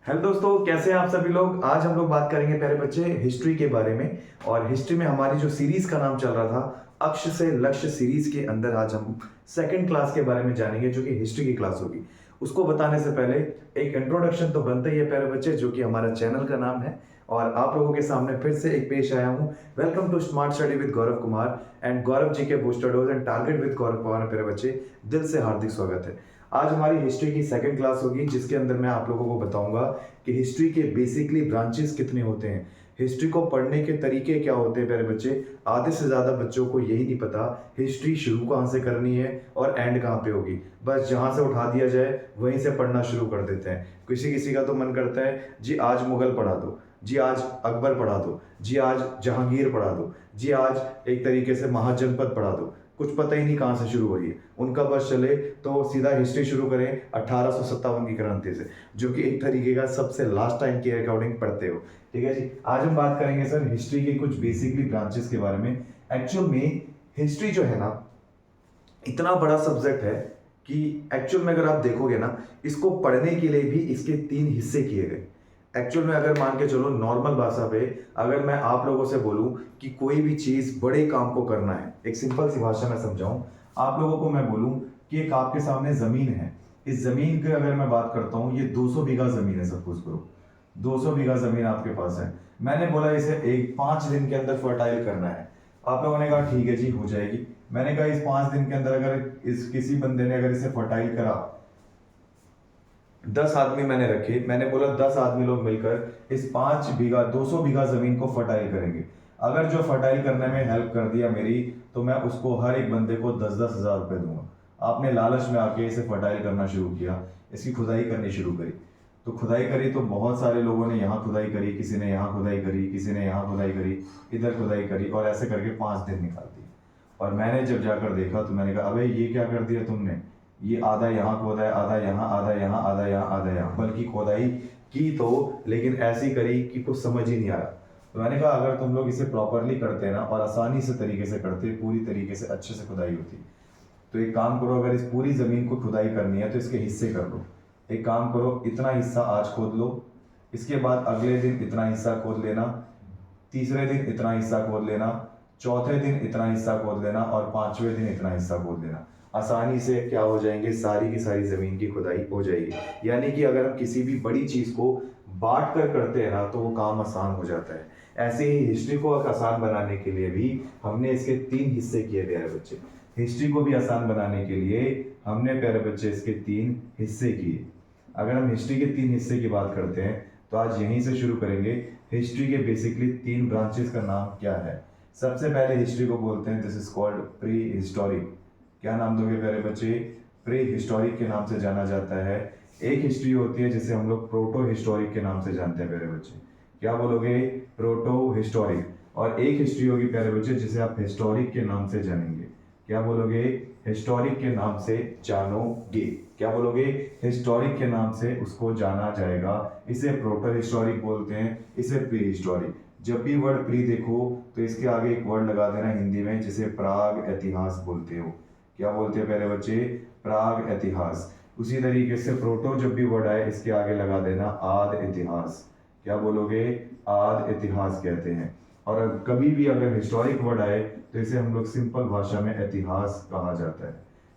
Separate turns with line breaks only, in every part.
Hello दोस्तों, कैसे हैं आप सभी लोग। आज हम लोग बात करेंगे प्यारे बच्चे हिस्ट्री के बारे में। और हिस्ट्री में हमारी जो सीरीज का नाम चल रहा था अक्ष से लक्ष्य सीरीज के अंदर आज हम सेकंड क्लास के बारे में जानेंगे जो कि हिस्ट्री की क्लास होगी। उसको बताने से पहले एक इंट्रोडक्शन तो बनता ही है प्यारे बच्चे, जो कि हमारा चैनल का नाम है। और आप लोगों के सामने फिर से एक पेश आया हूँ। Welcome to smart study with Gaurav Kumar and Gaurav ji के booster dose and target with Gaurav Kumar. प्यारे बच्चे, दिल से हार्दिक स्वागत है। आज हमारी हिस्ट्री की सेकंड क्लास होगी, जिसके अंदर मैं आप लोगों को बताऊंगा कि हिस्ट्री के बेसिकली ब्रांचेस कितने होते हैं, हिस्ट्री को पढ़ने के तरीके क्या होते हैं। प्यारे बच्चे, आधे से ज्यादा बच्चों को यही नहीं पता हिस्ट्री शुरू कहाँ से करनी है और एंड कहाँ पे होगी। बस जहां से उठा दिया जाए वहीं से पढ़ना शुरू कर देते हैं। किसी किसी का तो मन करता है जी आज मुगल पढ़ा दो, जी आज अकबर पढ़ा दो, जी आज जहांगीर पढ़ा दो, जी आज एक तरीके से महाजनपद पढ़ा दो। कुछ पता ही नहीं कहाँ से शुरू हुई है उनका। बस चले तो सीधा हिस्ट्री शुरू करें 1857 की क्रांति से, जो कि एक तरीके का सबसे लास्ट टाइम के अकॉर्डिंग पढ़ते हो। ठीक है जी। आज हम बात करेंगे सर हिस्ट्री के कुछ बेसिकली ब्रांचेस के बारे में। एक्चुअल में हिस्ट्री जो है ना, इतना बड़ा सब्जेक्ट है कि एक्चुअल में अगर आप देखोगे ना, इसको पढ़ने के लिए भी इसके 3 हिस्से किए गए। एक्चुअल में अगर मान के चलो नॉर्मल भाषा पे अगर मैं आप लोगों से बोलूं कि कोई भी चीज बड़े काम को करना है, एक सिंपल सी भाषा में समझाऊं आप लोगों को, मैं बोलूं कि एक आपके सामने जमीन है। इस जमीन की अगर मैं बात करता हूं, ये 200 बीघा जमीन है, सपोज करो 200 बीघा जमीन आपके पास है। मैंने बोला इसे एक 5 दिन के अंदर फर्टाइल करना है। आप लोगों ने कहा ठीक है जी हो जाएगी। मैंने कहा इस 5 दिन के अंदर अगर इस किसी बंदे ने अगर इसे फर्टाइल करा, 10 आदमी मैंने रखे, मैंने बोला 10 आदमी लोग मिलकर इस 5 बीघा 200 बीघा जमीन को फर्टाइल करेंगे। अगर जो फर्टाइल करने में हेल्प कर दिया मेरी, तो मैं उसको हर एक बंदे को 10-10 हजार रुपए दूंगा। आपने लालच में आके इसे फर्टाइल करना शुरू किया, इसकी खुदाई करनी शुरू करी। तो खुदाई करी तो बहुत सारे लोगों ने यहाँ खुदाई करी, किसी ने यहाँ खुदाई करी, किसी ने यहाँ खुदाई करी, इधर खुदाई करी, और ऐसे करके 5 दिन निकाल दिए। और मैंने जब जाकर देखा तो मैंने कहा अबे ये क्या कर दिया तुमने, ये आधा यहाँ खोदा है, आधा यहाँ, आधा यहाँ, आधा यहाँ, आधा यहाँ। बल्कि खोदाई की तो लेकिन ऐसी करी कि कुछ समझ ही नहीं आया। तो मैंने कहा अगर तुम लोग इसे प्रॉपरली करते ना और आसानी से तरीके से करते, पूरी तरीके से अच्छे से खुदाई होती, तो एक काम करो, अगर इस पूरी जमीन को खुदाई करनी है तो इसके हिस्से कर लो। एक काम करो, इतना हिस्सा आज खोद लो, इसके बाद अगले दिन इतना हिस्सा खोद लेना, तीसरे दिन इतना हिस्सा खोद लेना, चौथे दिन इतना हिस्सा खोद लेना, और 5वें दिन इतना हिस्सा खोद लेना। आसानी से क्या हो जाएंगे, सारी की सारी जमीन की खुदाई हो जाएगी। यानी कि अगर हम किसी भी बड़ी चीज को बांट कर करते हैं ना, तो वो काम आसान हो जाता है। ऐसे ही हिस्ट्री को आसान बनाने के लिए भी हमने इसके 3 हिस्से किए प्यारे बच्चे। हिस्ट्री को भी आसान बनाने के लिए हमने प्यारे बच्चे इसके 3 हिस्से किए। अगर हम हिस्ट्री के 3 हिस्से की बात करते हैं तो आज यहीं से शुरू करेंगे। हिस्ट्री के बेसिकली 3 ब्रांचेस का नाम क्या है। सबसे पहले हिस्ट्री को बोलते हैं this is called pre historic. क्या नाम दोगे प्यारे बच्चे? प्री हिस्टोरिक के नाम से जाना जाता है। एक हिस्ट्री होती है जिसे हम लोग प्रोटो हिस्टोरिक के नाम से जानते हैं प्यारे बच्चे। क्या बोलोगे? Proto historic. और एक हिस्ट्री होगी प्यारे बच्चे जिसे आप हिस्टोरिक के नाम से जानेंगे। क्या बोलोगे? हिस्टोरिक के नाम से जानोगे। क्या बोलोगे? हिस्टोरिक के नाम से उसको जाना जाएगा। इसे प्रोटो हिस्टोरिक बोलते हैं, इसे प्री हिस्टोरिक। जब भी वर्ड प्री देखो तो इसके आगे एक वर्ड लगा देना हिंदी में, जिसे प्राग इतिहास बोलते हो। क्या बोलते हैं प्यारे बच्चे? प्राग इतिहास। उसी तरीके से प्रोटो जब भी वर्ड आए इसके आगे लगा देना आद इतिहास। क्या बोलोगे? आद इतिहास कहते हैं। और कभी भी अगर हिस्टोरिक वर्ड आए तो इसे हम लोग सिंपल भाषा में इतिहास कहा जाता है।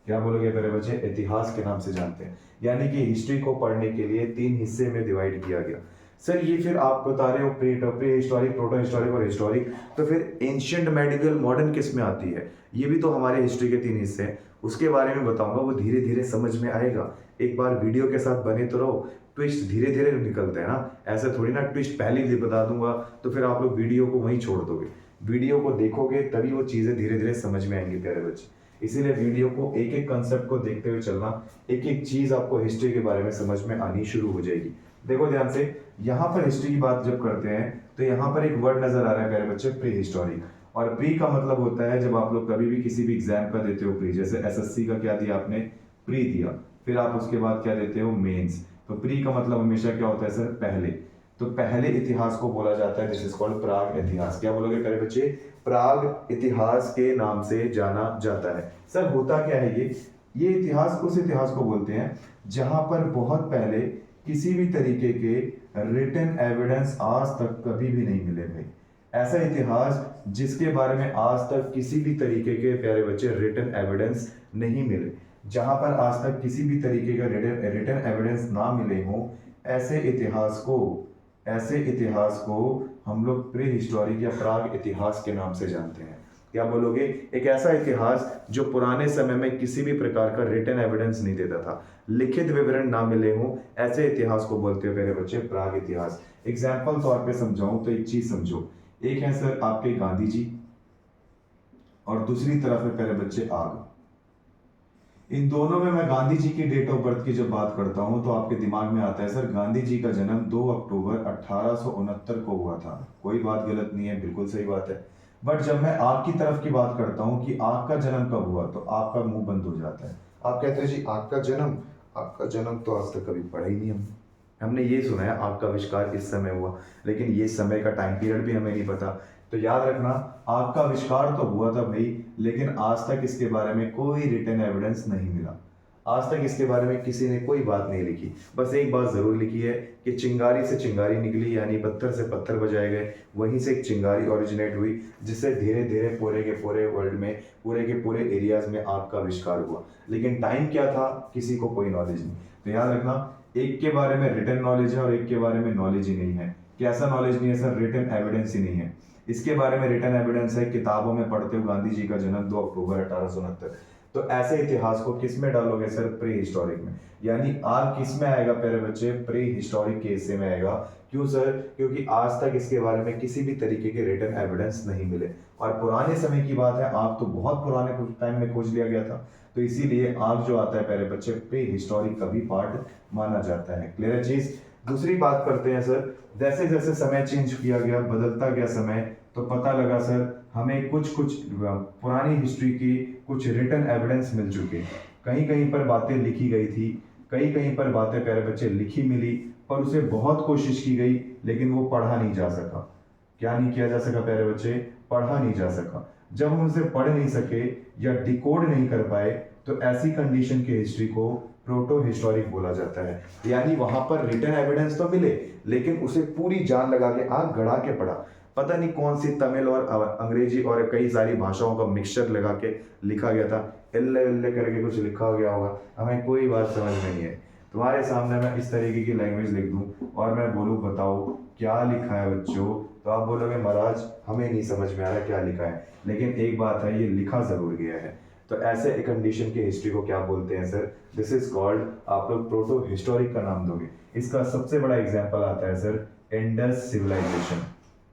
क्या बोलोगे प्यारे बच्चे? इतिहास के नाम से जानते हैं। यानी कि हिस्ट्री को पढ़ने के लिए 3 हिस्से में डिवाइड किया गया। सर ये फिर आप बता रहे हो प्री हिस्टोरिक, प्रोटो हिस्टोरिक और हिस्टोरिक, तो फिर एंशियंट, मेडिवल, मॉडर्न किस में आती है? ये भी तो हमारे हिस्ट्री के 3 हिस्से हैं। उसके बारे में बताऊंगा, वो धीरे धीरे समझ में आएगा। एक बार वीडियो के साथ बने तो रहो। ट्विस्ट धीरे धीरे निकलते हैं ना, ऐसे थोड़ी ना ट्विस्ट पहले ही बता दूंगा तो फिर आप लोग वीडियो को वहीं छोड़ दोगे। वीडियो को देखोगे तभी वो चीजें धीरे धीरे समझ में आएंगी प्यारे बच्चे। इसीलिए वीडियो को एक एक कंसेप्ट को देखते हुए चलना, एक एक चीज आपको हिस्ट्री के बारे में समझ में आनी शुरू हो जाएगी। देखो ध्यान से, यहाँ पर हिस्ट्री की बात जब करते हैं तो यहाँ पर एक वर्ड नजर आ रहा है प्यारे बच्चे, प्री हिस्टोरिक। और प्री का मतलब होता है जब आप लोग कभी भी किसी भी एग्जाम का देते हो प्री, जैसे एसएससी का क्या दिया आपने? प्री दिया। फिर आप उसके बाद क्या देते हो? मेंस। तो प्री का मतलब हमेशा क्या होता है सर? पहले। तो पहले इतिहास को बोला जाता है, दिस इज कॉल्ड प्राग इतिहास। क्या बोलोगे प्यारे बच्चे? प्राग इतिहास के नाम से जाना जाता है। सर होता क्या है ये इतिहास उस इतिहास को बोलते हैं जहां पर बहुत पहले किसी भी तरीके के रिटन एविडेंस आज तक कभी भी नहीं मिले भाई। ऐसा इतिहास जिसके बारे में आज तक किसी भी तरीके के प्यारे बच्चे रिटन एविडेंस नहीं मिले, जहां पर आज तक किसी भी तरीके का रिटन एविडेंस ना मिले हो, ऐसे इतिहास को हम लोग प्री हिस्टोरिक या प्राग इतिहास के नाम से जानते हैं। क्या बोलोगे? एक ऐसा इतिहास जो पुराने समय में किसी भी प्रकार का रिटन एविडेंस नहीं देता था, लिखित विवरण ना मिले हो, ऐसे इतिहास को बोलते हैं मेरे बच्चे प्राग इतिहास। एग्जाम्पल तौर पे समझाऊं तो एक चीज समझो, एक है सर आपके गांधी जी और दूसरी तरफ है प्यारे बच्चे आग। इन दोनों में मैं गांधी जी की डेट ऑफ बर्थ की जब बात करता हूं तो आपके दिमाग में आता है सर गांधी जी का जन्म 2 अक्टूबर 1869 को हुआ था। कोई बात गलत नहीं है, बिल्कुल सही बात है। बट जब मैं आग की तरफ की बात करता हूं कि आग का जन्म कब हुआ, तो आपका मुंह बंद हो जाता है। आप कहते हैं जी आग का जन्म तो आज तक कभी पढ़ा ही नहीं हमने ये सुना है आग का आविष्कार इस समय हुआ, लेकिन ये समय का टाइम पीरियड भी हमें नहीं पता। तो याद रखना, आग का आविष्कार तो हुआ था भाई, लेकिन आज तक इसके बारे में कोई रिटन एविडेंस नहीं मिला। आज तक इसके बारे में किसी ने कोई बात नहीं लिखी। बस एक बात जरूर लिखी है कि चिंगारी से चिंगारी निकली, यानी पत्थर से पत्थर बजाए गए, वहीं से एक चिंगारी ओरिजिनेट हुई, जिससे धीरे धीरे पूरे के पूरे वर्ल्ड में, पूरे के पूरे एरियाज में आग का आविष्कार हुआ। लेकिन टाइम क्या था किसी को कोई नॉलेज नहीं। तो याद रखना, एक के बारे में रिटन नॉलेज है और एक के बारे में नॉलेज ही नहीं है। कैसा नॉलेज नहीं है सर? रिटन एविडेंस ही नहीं है। इसके बारे में रिटन एविडेंस है, किताबों में पढ़ते हो गांधी जी का जन्म 2 अक्टूबर 1869। तो ऐसे इतिहास को किस में डालोगे सर? प्री हिस्टोरिक में। यानी आग किस में आएगा प्यारे बच्चे? प्री हिस्टोरिक के हिस्से में आएगा। क्यों सर? क्योंकि आज तक इसके बारे में किसी भी तरीके के रिटन एविडेंस नहीं मिले, और पुराने समय की बात है, आग तो बहुत पुराने टाइम में खोज लिया गया था। तो इसीलिए आग जो आता है प्यारे बच्चे, प्री हिस्टोरिक का भी पार्ट माना जाता है। क्लियर है चीज? दूसरी बात करते हैं सर, जैसे जैसे समय चेंज किया गया, बदलता गया समय, तो पता लगा सर हमें कुछ पुरानी हिस्ट्री की कुछ रिटन एविडेंस मिल चुके। कहीं कहीं पर बातें लिखी गई थी, कहीं कहीं पर बातें प्यारे बच्चे लिखी मिली, पर उसे बहुत कोशिश की गई, लेकिन वो पढ़ा नहीं जा सका। क्या नहीं किया जा सका प्यारे बच्चे? पढ़ा नहीं जा सका। जब हम उसे पढ़ नहीं सके या डिकोड नहीं कर पाए, तो ऐसी कंडीशन की हिस्ट्री को प्रोटो हिस्टोरिक बोला जाता है। यानी वहां पर रिटन एविडेंस तो मिले, लेकिन उसे पूरी जान लगा के आग गड़ा के पढ़ा। पता नहीं कौन सी तमिल और अंग्रेजी और कई सारी भाषाओं का मिक्सचर लगा के लिखा गया था, इल्ले इल्ले करके कुछ लिखा गया होगा, हमें कोई बात समझ में नहीं है। तुम्हारे सामने मैं इस तरीके की लैंग्वेज लिख दूं और मैं बोलूं बताओ क्या लिखा है बच्चों, तो आप बोलोगे महाराज हमें नहीं समझ में आ रहा क्या लिखा है। लेकिन एक बात है, ये लिखा जरूर गया है। तो ऐसे कंडीशन की हिस्ट्री को क्या बोलते हैं सर? दिस इज कॉल्ड, आप लोग प्रोटो हिस्टोरिक का नाम दोगे। इसका सबसे बड़ा एग्जांपल आता है sir Indus civilisation.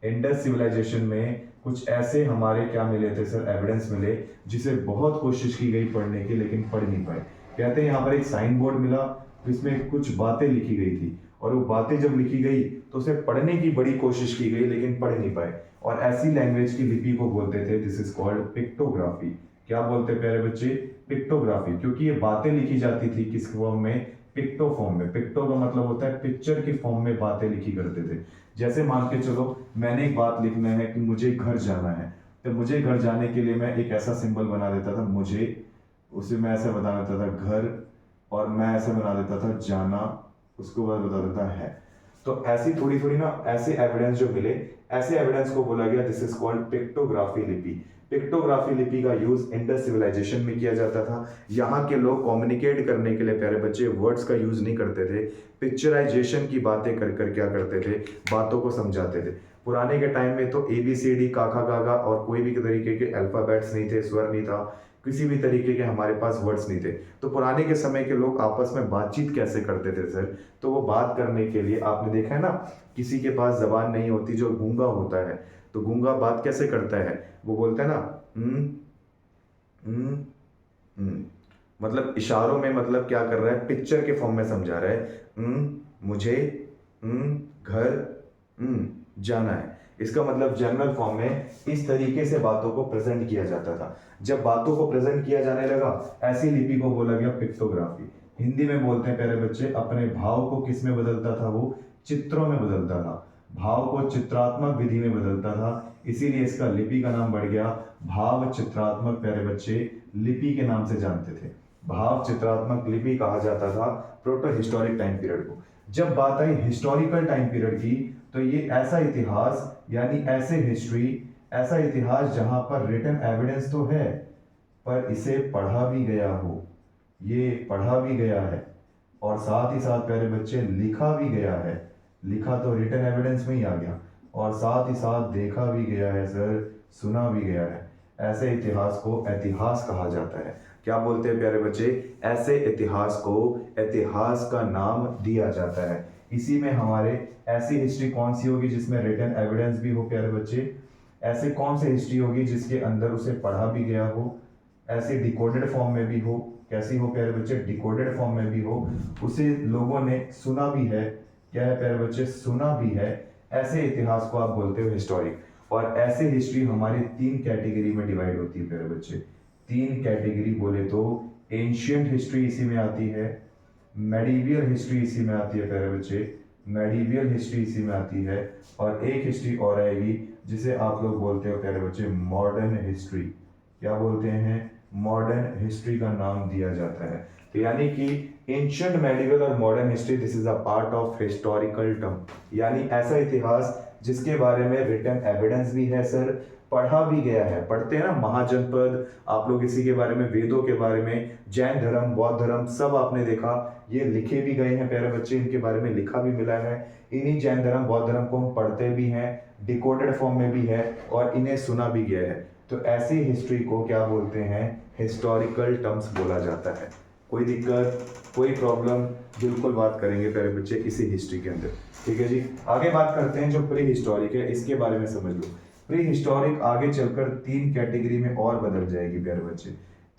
Indus civilisation में कुछ ऐसे हमारे क्या मिले थे सर? एविडेंस मिले, जिसे बहुत कोशिश की गई पढ़ने की, लेकिन पढ़ नहीं पाए। कहते हैं यहाँ पर एक साइन बोर्ड मिला जिसमें कुछ बातें लिखी गई थी, और वो बातें जब लिखी गई तो उसे पढ़ने की बड़ी कोशिश की गई, लेकिन पढ़ नहीं पाए। और ऐसी लैंग्वेज की लिपि को बोलते थे, दिस इज कॉल्ड पिक्टोग्राफी। क्या बोलते हैं प्यारे बच्चे? पिक्टोग्राफी। क्योंकि ये बातें लिखी जाती थी किस फॉर्म में? पिक्टो फॉर्म में। पिक्टो का मतलब होता है पिक्चर की फॉर्म में बातें लिखी करते थे। जैसे मान के चलो मैंने एक बात लिखना है कि मुझे घर जाना है, तो मुझे घर जाने के लिए मैं एक ऐसा सिंबल बना देता था, मुझे, उसे मैं ऐसे बता देता था घर, और मैं ऐसे बना देता था जाना, उसको बाद बता देता है। तो ऐसी थोड़ी थोड़ी ना ऐसे एविडेंस जो मिले, ऐसे एविडेंस को बोला गया दिस इज कॉल्ड पिक्टोग्राफी लिपि। पिक्टोग्राफी लिपि का यूज इंडस सिविलाइजेशन में किया जाता था। यहाँ के लोग कम्युनिकेट करने के लिए प्यारे बच्चे वर्ड्स का यूज नहीं करते थे, पिक्चराइजेशन की बातें कर कर क्या करते थे? बातों को समझाते थे। पुराने के टाइम में तो ABCD काका गागा और कोई भी तरीके के अल्फाबेट्स नहीं थे, स्वर नहीं था, किसी भी तरीके के हमारे पास वर्ड्स नहीं थे। तो पुराने के समय के लोग आपस में बातचीत कैसे करते थे सर? तो वो बात करने के लिए आपने देखा है ना, किसी के पास जबान नहीं होती, जो गूंगा होता है, तो गूंगा बात कैसे करता है? वो बोलता है ना मतलब इशारों में, मतलब क्या कर रहा है? पिक्चर के फॉर्म में समझा रहा है। मुझे घर जाना है। इसका मतलब जनरल फॉर्म में इस तरीके से बातों को प्रेजेंट किया जाता था। जब बातों को प्रेजेंट किया जाने लगा, ऐसी लिपि को बोला गया पिक्टोग्राफी। हिंदी में बोलते हैं प्यारे बच्चे, अपने भाव को किस में बदलता था? वो चित्रों में बदलता था, भाव को चित्रात्मक विधि में बदलता था। इसीलिए इसका लिपि का नाम बढ़ गया भाव चित्रात्मक प्यारे बच्चे लिपि के नाम से जानते थे। भाव चित्रात्मक लिपि कहा जाता था प्रोटो हिस्टोरिक टाइम पीरियड को। जब बात आई हिस्टोरिकल टाइम पीरियड की, तो ये ऐसा इतिहास यानी ऐसे हिस्ट्री, ऐसा इतिहास जहां पर रिटन एविडेंस तो है पर इसे पढ़ा भी गया हो, ये पढ़ा भी गया है और साथ ही साथ प्यारे बच्चे लिखा भी गया है। लिखा तो रिटन एविडेंस में ही आ गया और साथ ही साथ देखा भी गया है सर, सुना भी गया है। ऐसे इतिहास को इतिहास कहा जाता है। क्या बोलते हैं प्यारे बच्चे? ऐसे इतिहास को इतिहास का नाम दिया जाता है। इसी में हमारे ऐसी हिस्ट्री कौन सी होगी जिसमें रिटन एविडेंस भी हो प्यारे बच्चे? ऐसे कौन सी हिस्ट्री होगी जिसके अंदर उसे पढ़ा भी गया हो, ऐसे डिकोडेड फॉर्म में भी हो। कैसी हो प्यारे बच्चे? डिकोडेड फॉर्म में भी हो, उसे लोगों ने सुना भी है। क्या है प्यारे बच्चे? सुना भी है। ऐसे इतिहास को आप बोलते हो हिस्टोरिक। और ऐसे हिस्ट्री हमारी 3 कैटेगरी में डिवाइड होती है प्यारे बच्चे। 3 कैटेगरी बोले तो एंशियंट हिस्ट्री इसी में आती है, मेडिवियल हिस्ट्री इसी में आती है प्यारे बच्चे, मेडिवियल हिस्ट्री इसी में आती है, और एक हिस्ट्री और आएगी जिसे आप लोग बोलते हो प्यारे बच्चे मॉडर्न हिस्ट्री। क्या बोलते हैं? मॉडर्न हिस्ट्री का नाम दिया जाता है। तो यानी कि एंशियंट, मेडिवल और modern history this is a part of historical term, यानी ऐसा इतिहास जिसके बारे में रिटन एविडेंस भी है सर, पढ़ा भी गया है। पढ़ते हैं ना महाजनपद, आप लोग इसी के बारे में, वेदों के बारे में, जैन धर्म, बौद्ध धर्म, सब आपने देखा, ये लिखे भी गए हैं प्यारे बच्चे, इनके बारे में लिखा भी मिला है। इन्हीं जैन धर्म, बौद्ध धर्म को हम पढ़ते भी हैं, डिकोडेड फॉर्म में भी है और इन्हें सुना भी गया है। तो ऐसी हिस्ट्री को क्या बोलते हैं? हिस्टोरिकल टर्म्स बोला जाता है। कोई दिक्कत, कोई प्रॉब्लम? बिल्कुल बात करेंगे प्यारे बच्चे इसी हिस्ट्री के अंदर। ठीक है जी, आगे बात करते हैं जो प्री हिस्टोरिक है, इसके बारे में समझ लो। प्री हिस्टोरिक आगे चलकर 3 कैटेगरी में और बदल जाएगी प्यारे बच्चे,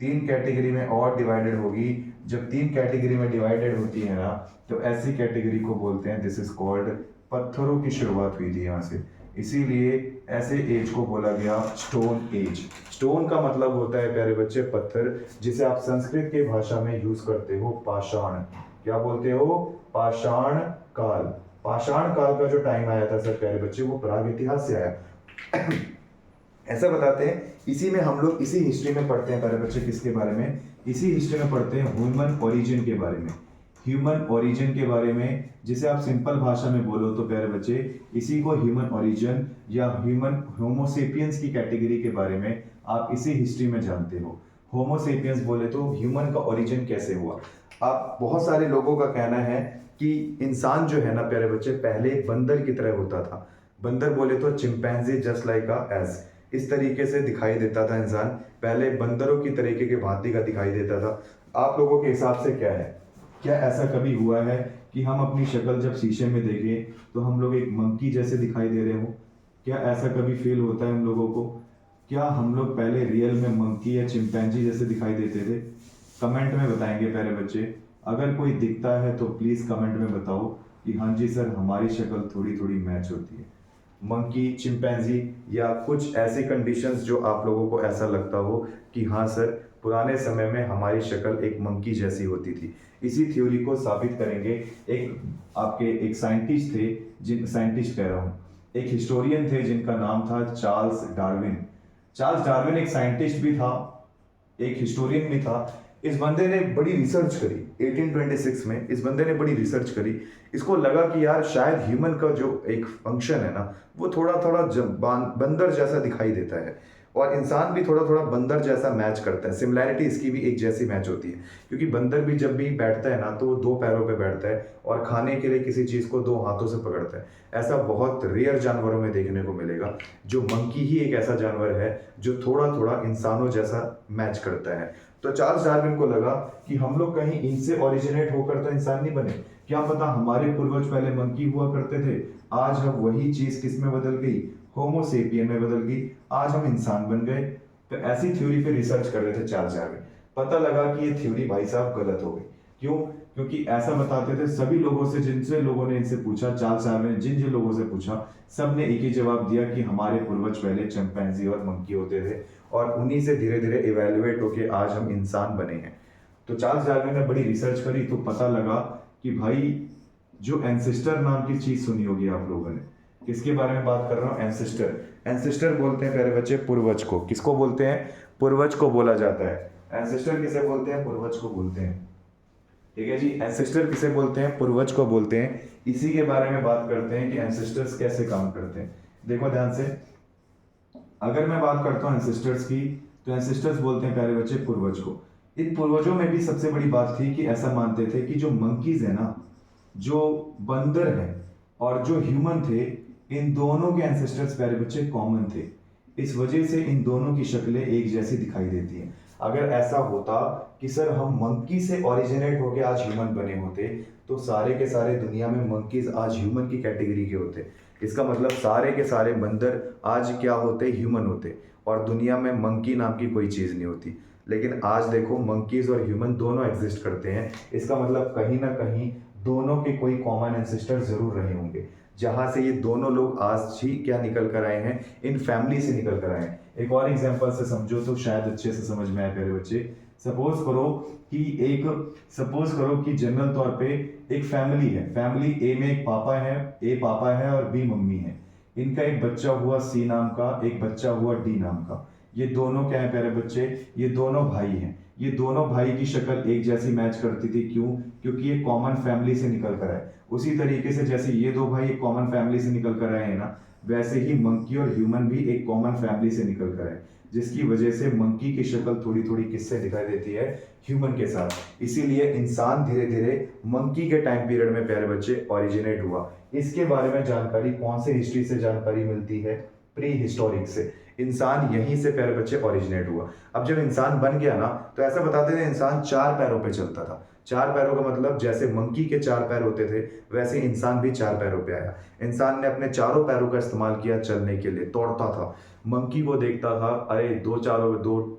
3 कैटेगरी में और डिवाइडेड होगी। जब 3 कैटेगरी में डिवाइडेड होती है ना, तो ऐसी कैटेगरी को बोलते हैं, दिस इज कॉल्ड, पत्थरों की शुरुआत हुई थी यहाँ से, इसीलिए ऐसे एज को बोला गया स्टोन एज। स्टोन का मतलब होता है प्यारे बच्चे पत्थर, जिसे आप संस्कृत के भाषा में यूज करते हो पाषाण। क्या बोलते हो? पाषाण काल। पाषाण काल का जो टाइम आया था सर प्यारे बच्चे, वो प्राग इतिहास से आया। ऐसा बताते हैं, इसी में हम लोग इसी हिस्ट्री में पढ़ते हैं प्यारे बच्चे, किसके बारे में? इसी हिस्ट्री में पढ़ते हैं ह्यूमन ओरिजिन के बारे में। ह्यूमन ओरिजिन के बारे में, जिसे आप सिंपल भाषा में बोलो तो प्यारे बच्चे, इसी को ह्यूमन ओरिजिन या ह्यूमन होमोसेपियंस की कैटेगरी के बारे में आप इसी हिस्ट्री में जानते हो। होमोसेपियंस बोले तो ह्यूमन का ओरिजिन कैसे हुआ। आप बहुत सारे लोगों का कहना है कि इंसान जो है ना प्यारे बच्चे, पहले बंदर की तरह होता था। बंदर बोले तो चिंपैंजी, जस्ट लाइक अ एस, इस तरीके से दिखाई देता था इंसान, पहले बंदरों की तरीके के भांति का दिखाई देता था। आप लोगों के हिसाब से क्या है? क्या ऐसा कभी हुआ है कि हम अपनी शक्ल जब शीशे में देखें तो हम लोग एक मंकी जैसे दिखाई दे रहे हो? क्या ऐसा कभी फील होता है हम लोगों को? क्या हम लोग पहले रियल में मंकी या चिंपैंजी जैसे दिखाई देते थे? कमेंट में बताएंगे प्यारे बच्चे। अगर कोई दिखता है तो प्लीज़ कमेंट में बताओ कि हाँ जी सर, हमारी शक्ल थोड़ी थोड़ी मैच होती है। मंकी, चिंपैंजी या कुछ ऐसी कंडीशंस जो आप लोगों को ऐसा लगता हो कि हाँ सर, पुराने समय में हमारी शक्ल एक मंकी जैसी होती थी। इसी थ्योरी को साबित करेंगे। एक साइंटिस्ट थे, साइंटिस्ट कह रहा हूँ, एक हिस्टोरियन थे जिनका नाम था चार्ल्स डार्विन। चार्ल्स डार्विन एक साइंटिस्ट भी था, एक हिस्टोरियन भी था। इस बंदे ने बड़ी रिसर्च करी 1826 में। इस बंदे ने बड़ी रिसर्च करी, इसको लगा कि यार शायद ह्यूमन का जो एक फंक्शन है ना, वो थोड़ा थोड़ा बंदर जैसा दिखाई देता है और इंसान भी थोड़ा थोड़ा बंदर जैसा मैच करता है। सिमिलैरिटी इसकी भी एक जैसी मैच होती है, क्योंकि बंदर भी जब भी बैठता है ना तो वो 2 पैरों पे बैठता है और खाने के लिए किसी चीज़ को 2 हाथों से पकड़ता है। ऐसा बहुत रेयर जानवरों में देखने को मिलेगा। जो मंकी ही एक ऐसा जानवर है जो थोड़ा थोड़ा इंसानों जैसा मैच करता है। तो चार्ल्स डार्विन को लगा कि हम लोग कहीं इनसे ओरिजिनेट होकर तो इंसान नहीं बने, क्या पता हमारे पूर्वज पहले मंकी हुआ करते थे। आज हम वही चीज किस में बदल गई? होमोसेपियन में बदल गई। आज हम इंसान बन गए। तो ऐसी थ्योरी पे रिसर्च कर रहे थे चार्ल्स डार्विन। पता लगा कि ये थ्योरी भाई साहब गलत हो गई। क्यों? क्योंकि ऐसा बताते थे सभी लोगों से, जिनसे लोगों ने इनसे पूछा, चार्ल्स डार्विन ने जिन जिन लोगों से पूछा, सब ने एक ही जवाब दिया कि हमारे पूर्वज पहले चिंपैंजी और मंकी होते थे और उन्हीं से धीरे धीरे इवेल्युएट होके आज हम इंसान बने हैं। तो चार्ल्स डार्विन ने बड़ी रिसर्च करी तो पता लगा कि भाई जो एंसेस्टर नाम की चीज सुनी होगी आप लोगों ने, किसके बारे में बात कर रहा हूँ? एंसेस्टर। एंसेस्टर बोलते हैं प्यारे बच्चे पूर्वज को। किसको बोलते हैं? पूर्वज को बोला जाता है। एंसेस्टर किसे बोलते हैं? पूर्वज को बोलते हैं। ठीक है जी, एंसेस्टर किसे बोलते हैं? पूर्वज को बोलते हैं। इसी के बारे में बात करते हैं कि एंसेस्टर्स कैसे काम करते हैं। देखो ध्यान से, अगर मैं बात करता हूँ एंसेस्टर्स की, तो एंसेस्टर्स बोलते हैं प्यारे बच्चे पूर्वज को। इन पूर्वजों में भी सबसे बड़ी बात थी कि ऐसा मानते थे कि जो मंकीज है ना, जो बंदर है और जो ह्यूमन थे, इन दोनों के एंसेस्टर्स प्यारे बच्चे कॉमन थे। इस वजह से इन दोनों की शक्लें एक जैसी दिखाई देती हैं। अगर ऐसा होता कि सर हम मंकी से ओरिजिनेट होके आज ह्यूमन बने होते, तो सारे के सारे दुनिया में मंकीज आज ह्यूमन की कैटेगरी के होते। इसका मतलब सारे के सारे बंदर आज क्या होते? ह्यूमन होते, और दुनिया में मंकी नाम की कोई चीज़ नहीं होती। लेकिन आज देखो मंकीज और ह्यूमन दोनों एग्जिस्ट करते हैं। इसका मतलब कहीं ना कहीं दोनों के कोई कॉमन एंसेस्टर जरूर रहे होंगे, जहां से ये दोनों लोग आज ही क्या निकल कर आए हैं? इन फैमिली से निकल कर आए हैं। एक और एग्जांपल से समझो तो शायद अच्छे से समझ में आए प्यारे बच्चे। सपोज करो सपोज करो कि जनरल तौर पे एक फैमिली है। फैमिली ए में एक पापा है, ए पापा है और बी मम्मी है। इनका एक बच्चा हुआ सी नाम का, एक बच्चा हुआ डी नाम का। ये दोनों क्या है प्यारे बच्चे? ये दोनों भाई हैं। ये दोनों भाई की शक्ल एक जैसी मैच करती थी। क्यों? क्योंकि ये कॉमन फैमिली से निकल कर आए। उसी तरीके से जैसे ये दो भाई एक कॉमन फैमिली से निकल कर आए हैं ना, वैसे ही मंकी और ह्यूमन भी एक कॉमन फैमिली से निकल कर आए, जिसकी वजह से मंकी की शक्ल थोड़ी थोड़ी किससे दिखाई देती है? ह्यूमन के साथ। इसीलिए इंसान धीरे धीरे मंकी के टाइम पीरियड में प्यारे बच्चे ओरिजिनेट हुआ। इसके बारे में जानकारी कौन से हिस्ट्री से जानकारी मिलती है? प्री हिस्टोरिक से। इंसान यहीं से प्यारे बच्चे ओरिजिनेट हुआ। अब जब इंसान बन गया ना, तो ऐसा बताते थे इंसान 4 पैरों पे चलता था। 4 पैरों का मतलब जैसे मंकी के 4 पैर होते थे, वैसे इंसान भी 4 पैरों पे आया। इंसान ने अपने चारों पैरों का इस्तेमाल किया चलने के लिए, दौड़ता था। मंकी को देखता था, अरे दो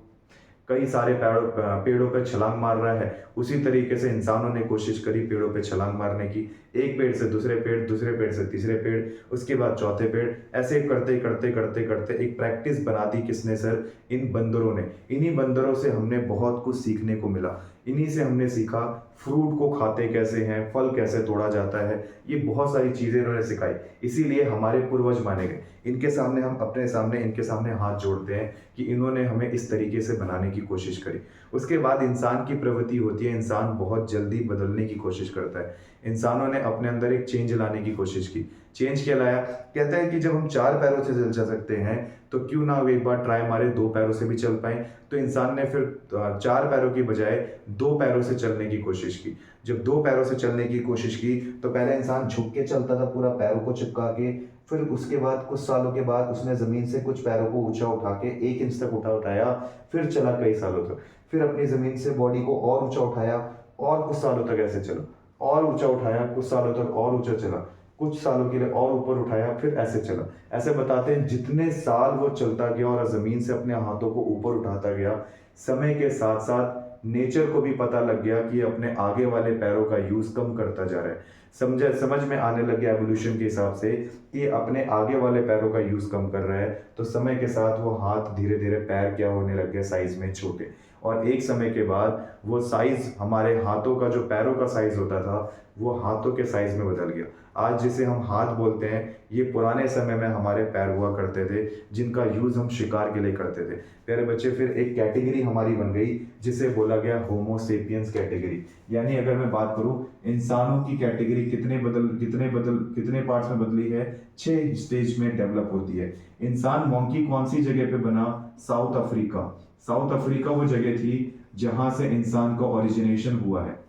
कई सारे पेड़ों पे छलांग मार रहा है। उसी तरीके से इंसानों ने कोशिश करी पेड़ों पे छलांग मारने की। एक पेड़ से दूसरे पेड़, दूसरे पेड़ से तीसरे पेड़, उसके बाद चौथे पेड़। ऐसे करते करते करते करते एक प्रैक्टिस बना दी किसने सर? इन बंदरों ने। इन्हीं बंदरों से हमने बहुत कुछ सीखने को मिला। इन्हीं से हमने सीखा फ्रूट को खाते कैसे हैं, फल कैसे तोड़ा जाता है। ये बहुत सारी चीजें इन्होंने सिखाई। इसीलिए हमारे पूर्वज माने गए। इनके सामने हम इनके सामने हाथ जोड़ते हैं कि इन्होंने हमें इस तरीके से बनाने की कोशिश करी। उसके बाद इंसान की प्रवृत्ति होती है, इंसान बहुत जल्दी बदलने की कोशिश करता है। इंसानों ने अपने अंदर एक चेंज लाने की कोशिश की। चेंज क्या लाया? कहते हैं कि जब हम 4 पैरों से चल सकते हैं, तो क्यों ना एक बार ट्राई मारे 2 पैरों से भी चल पाए। तो इंसान ने फिर 4 पैरों की बजाय 2 पैरों से चलने की कोशिश की। जब 2 पैरों से चलने की कोशिश की, तो पहले इंसान झुक के चलता था पूरा पैरों को चिपका के। फिर उसके बाद कुछ सालों के बाद उसने जमीन से कुछ पैरों को ऊंचा उठा के 1 इंच तक उठाया, फिर चला कई सालों तक। फिर अपनी जमीन से बॉडी को और ऊंचा उठाया, और कुछ सालों तक ऐसे चला, और ऊंचा उठाया, कुछ सालों तक और ऊंचा चला, कुछ सालों के लिए और ऊपर उठाया, फिर ऐसे चला। ऐसे बताते हैं जितने साल वो चलता गया और जमीन से अपने हाथों को ऊपर उठाता गया, समय के साथ साथ नेचर को भी पता लग गया कि अपने आगे वाले पैरों का यूज कम करता जा रहा है। समझ में आने लग गया एवोल्यूशन के हिसाब से कि अपने आगे वाले पैरों का यूज कम कर रहा है। तो समय के साथ वो हाथ धीरे धीरे पैर क्या होने लग गए? साइज में छोटे। और एक समय के बाद वो साइज, हमारे हाथों का जो पैरों का साइज होता था, वो हाथों के साइज में बदल गया। आज जिसे हम हाथ बोलते हैं, ये पुराने समय में हमारे पैर हुआ करते थे, जिनका यूज हम शिकार के लिए करते थे। प्यारे बच्चे, फिर एक कैटेगरी हमारी बन गई जिसे बोला गया होमो सेपियंस कैटेगरी। यानी अगर मैं बात करूं, इंसानों की कैटेगरी कितने पार्ट्स में बदली है? 6 स्टेज में डेवलप होती है। इंसान मोंकी कौन सी जगह पे बना? South Africa. साउथ अफ्रीका वो जगह थी जहां से इंसान का ओरिजिनेशन हुआ है।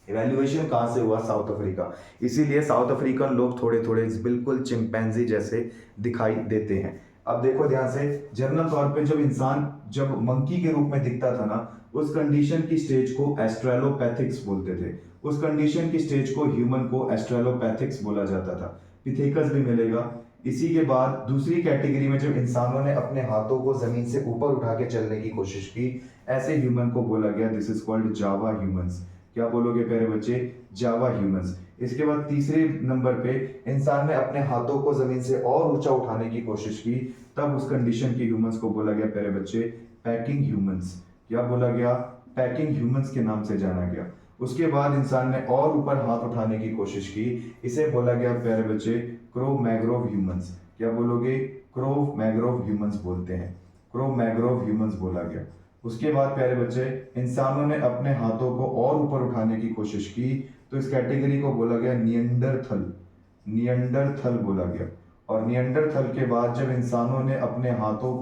इवैल्यूएशन कहां से हुआ? South Africa. इसीलिए साउथ अफ्रीकन लोग थोड़े थोड़े बिल्कुल चिंपैंजी जैसे दिखाई देते हैं। अब देखो ध्यान से, जनरल तौर पे जब मंकी के रूप में दिखता था ना, उस कंडीशन की स्टेज को एस्ट्रेलोपैथिक्स बोलते थे। उस कंडीशन की स्टेज को ह्यूमन को एस्ट्रेलोपैथिक्स बोला जाता था। पिथेकस भी मिलेगा। इसी के बाद दूसरी कैटेगरी में जब इंसानों ने अपने हाथों को जमीन से ऊपर उठा के चलने की कोशिश की, ऐसे ह्यूमन को बोला गया this is called Java humans. क्या बोलोगे प्यारे बच्चे? जावा ह्यूमंस। इसके बाद तीसरे नंबर पे इंसान ने अपने हाथों को जमीन से और ऊंचा उठाने की कोशिश की, तब उस कंडीशन के ह्यूमंस को बोला गया प्यारे बच्चे पैकिंग ह्यूमंस। क्या बोला गया? पैकिंग ह्यूमंस के नाम से जाना गया। उसके बाद इंसान ने और ऊपर हाथ उठाने की कोशिश की, इसे बोला गया प्यारे बच्चे क्रो मैग्रोव ह्यूमंस। क्या बोलोगे? क्रो मैग्रोव ह्यूमंस बोलते हैं। क्रो मैग्रोव ह्यूमंस बोला गया। उसके बाद प्यारे बच्चे, इंसानों ने अपने हाथों को और ऊपर उठाने की कोशिश की, तो इस कैटेगरी को बोला गया नियंडरथल। नियंडरथल बोला गया। और नियंडरथल के बाद जब इंसानों ने अपने हाथों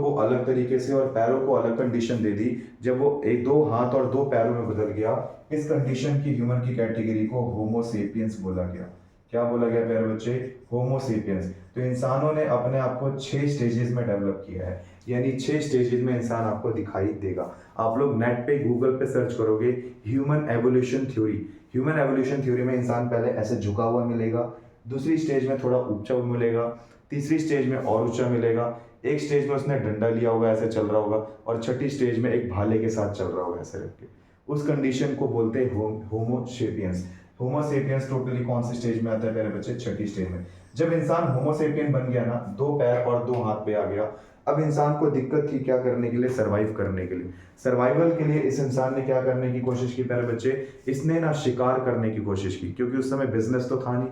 को अलग तरीके से और पैरों को अलग कंडीशन दे दी, जब वो एक दो हाथ और दो पैरों में बदल गया, इस कंडीशन की ह्यूमन की कैटेगरी को होमोसेपियंस बोला गया। क्या बोला गया प्यारे बच्चे? होमोसेपियंस। तो इंसानों ने अपने आप को 6 स्टेजेस में डेवलप किया है, यानी 6 स्टेजेस में इंसान आपको दिखाई देगा। आप लोग नेट पे गूगल पे सर्च करोगे human evolution theory. Human evolution theory में इंसान पहले ऐसे झुका हुआ मिलेगा, दूसरी स्टेज में थोड़ा ऊंचा मिलेगा, तीसरी स्टेज में और ऊंचा मिलेगा, एक स्टेज में उसने डंडा लिया होगा, ऐसे चल रहा होगा, और छठी स्टेज में एक भाले के साथ चल रहा होगा ऐसे रख के। उस कंडीशन को बोलते हैं होमोसेपियंस। होमोसेपियंस टोटली कौन सी स्टेज में आता है प्यारे बच्चे? छठी स्टेज में। जब इंसान होमोसेपियन बन गया ना, 2 पैर और 2 हाथ पे आ गया, अब इंसान को दिक्कत थी क्या करने के लिए? सर्वाइव करने के लिए। सर्वाइवल के लिए इस इंसान ने क्या करने की कोशिश की प्यारे बच्चे? इसने ना शिकार करने की कोशिश की, क्योंकि उस समय बिजनेस तो था नहीं,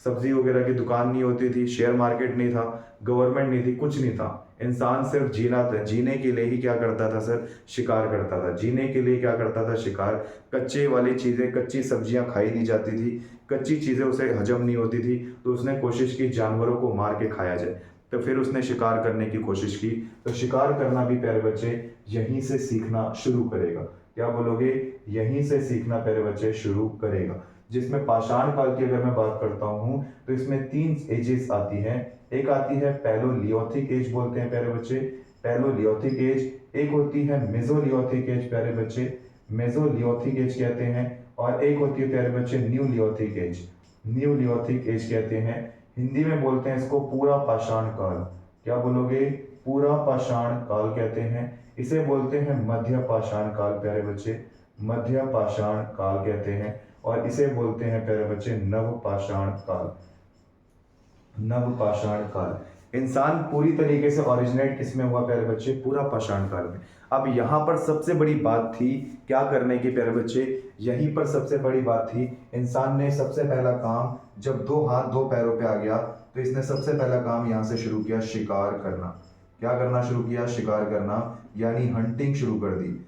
सब्जी वगैरह की दुकान नहीं होती थी, शेयर मार्केट नहीं था, गवर्नमेंट नहीं थी, कुछ नहीं था। इंसान सिर्फ जीना था, जीने के लिए ही क्या करता था सर? शिकार करता था। जीने के लिए क्या करता था? शिकार। कच्चे वाली चीज़ें, कच्ची सब्जियां खाई नहीं जाती थी, कच्ची चीज़ें उसे हजम नहीं होती थी, तो उसने कोशिश की जानवरों को मार के खाया जाए। तो फिर उसने शिकार करने की कोशिश की। तो शिकार करना भी प्यारे बच्चे यहीं से सीखना शुरू करेगा। क्या बोलोगे? यहीं से सीखना प्यारे बच्चे शुरू करेगा। जिसमें पाषाण काल की अगर मैं बात करता हूं, तो इसमें 3 एजेस आती हैं। एक आती है पैलोलियोथिक एज बोलते हैं प्यारे बच्चे, पैलोलियोथिक एज। एक होती है मेसोलियोथिक एज प्यारे बच्चे, मेसोलियोथिक एज कहते हैं। और एक होती है प्यारे बच्चे न्यूलियोथिक एज, न्यूलियोथिक एज कहते हैं। हिंदी में बोलते हैं इसको पूरा पाषाण काल। क्या बोलोगे? पूरा पाषाण काल कहते हैं। इसे बोलते हैं मध्य पाषाण काल प्यारे बच्चे, मध्य पाषाण काल कहते हैं। और इसे बोलते हैं प्यारे बच्चे नव पाषाण काल, नव पाषाण काल। इंसान पूरी तरीके से ओरिजिनेट किसमें हुआ प्यारे बच्चे? पूरा पाषाण काल में। अब यहाँ पर सबसे बड़ी बात थी क्या करने की प्यारे बच्चे? यहीं पर सबसे बड़ी बात थी, इंसान ने सबसे पहला काम, जब 2 हाथ 2 पैरों पे आ गया, तो इसने सबसे पहला काम यहाँ से शुरू किया, शिकार करना। क्या करना शुरू किया? शिकार करना, यानी हंटिंग शुरू कर दी।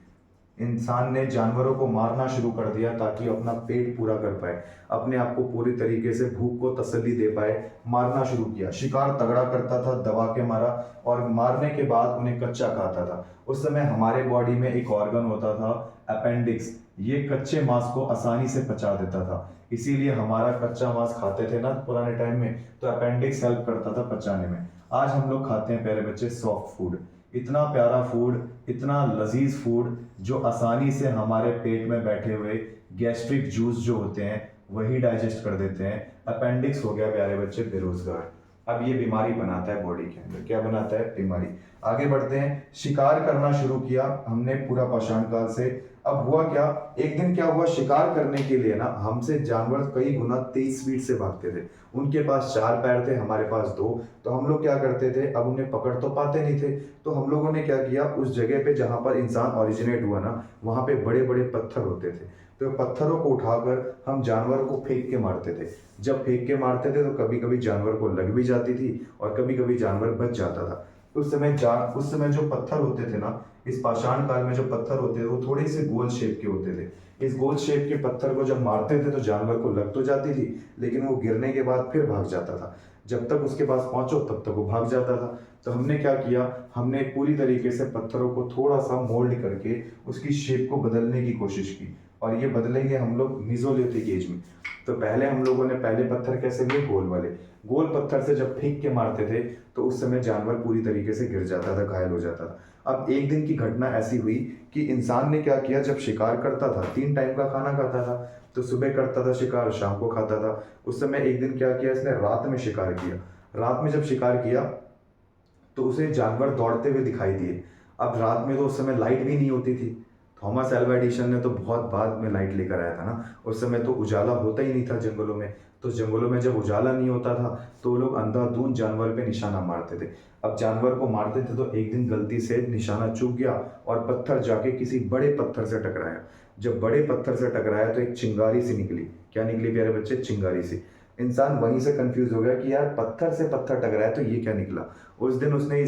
इंसान ने जानवरों को मारना शुरू कर दिया ताकि अपना पेट पूरा कर पाए, अपने आप को पूरी तरीके से भूख को तसल्ली दे पाए। मारना शुरू किया, शिकार तगड़ा करता था, दबा के मारा, और मारने के बाद उन्हें कच्चा खाता था। उस समय हमारे बॉडी में एक ऑर्गन होता था अपेंडिक्स, ये कच्चे मांस को आसानी से पचा देता था, इसीलिए हमारा कच्चा मांस खाते थे ना पुराने टाइम में, तो अपेंडिक्स हेल्प करता था पचाने में। आज हम लोग खाते हैं प्यारे बच्चे सॉफ्ट फूड, इतना प्यारा फूड, इतना लजीज फूड, जो आसानी से हमारे पेट में बैठे हुए गैस्ट्रिक जूस जो होते हैं वही डाइजेस्ट कर देते हैं। अपेंडिक्स हो गया प्यारे बच्चे बेरोजगार, अब ये बीमारी बनाता है बॉडी के अंदर। क्या बनाता है? बीमारी। आगे बढ़ते हैं, शिकार करना शुरू किया हमने पूरा पाषाण काल से। अब हुआ क्या, एक दिन क्या हुआ, शिकार करने के लिए ना हमसे जानवर कई गुना तेज स्पीड से भागते थे। उनके पास 4 पैर थे, हमारे पास 2, तो हम लोग क्या करते थे, अब उन्हें पकड़ तो पाते नहीं थे, तो हम लोगों ने क्या किया, उस जगह पे जहां पर इंसान ओरिजिनेट हुआ ना, वहां पे बड़े बड़े पत्थर होते थे, तो पत्थरों को उठाकर हम जानवर को फेंक के मारते थे। जब फेंक के मारते थे तो कभी कभी जानवर को लग भी जाती थी और कभी कभी जानवर बच जाता था। उस समय जो पत्थर होते थे ना, इस पाषाण काल में जो पत्थर होते थे वो थोड़े से गोल शेप के होते थे। इस गोल शेप के पत्थर को जब मारते थे तो जानवर को लग तो जाती थी, लेकिन वो गिरने के बाद फिर भाग जाता था। जब तक उसके पास पहुंचो तब तक वो भाग जाता था। तो हमने क्या किया, हमने पूरी तरीके से पत्थरों को थोड़ा सा मोल्ड करके उसकी शेप को बदलने की कोशिश की, और ये बदलेंगे हम लोग मेसोलिथिक एज में। तो पहले हम लोगों ने पहले पत्थर कैसे लिए, गोल वाले। गोल पत्थर से जब फेंक के मारते थे तो उस समय जानवर पूरी तरीके से गिर जाता था, घायल हो जाता था। अब एक दिन की घटना ऐसी हुई कि इंसान ने क्या किया, जब शिकार करता था 3 टाइम का खाना खाता था, तो सुबह करता था शिकार, शाम को खाता था। उस समय एक दिन क्या किया, इसने रात में शिकार किया। रात में जब शिकार किया तो उसे जानवर दौड़ते हुए दिखाई दिए। अब रात में तो उस समय लाइट भी नहीं होती थी, थॉमस एल्वा एडिसन ने तो बहुत बाद में लाइट लेकर आया था ना, उस समय तो उजाला होता ही नहीं था जंगलों में। तो जंगलों में जब उजाला नहीं होता था तो लोग अंधाधुंध जानवर पे निशाना मारते थे। अब जानवर को मारते थे तो एक दिन गलती से निशाना चूक गया और पत्थर जाके किसी बड़े पत्थर से टकराया। जब बड़े पत्थर से टकराया तो एक चिंगारी सी निकली। क्या निकली प्यारे बच्चे? चिंगारी सी। इंसान वहीं से कंफ्यूज हो गया कि यार पत्थर से पत्थर टकराया तो ये क्या निकला। उस दिन उसने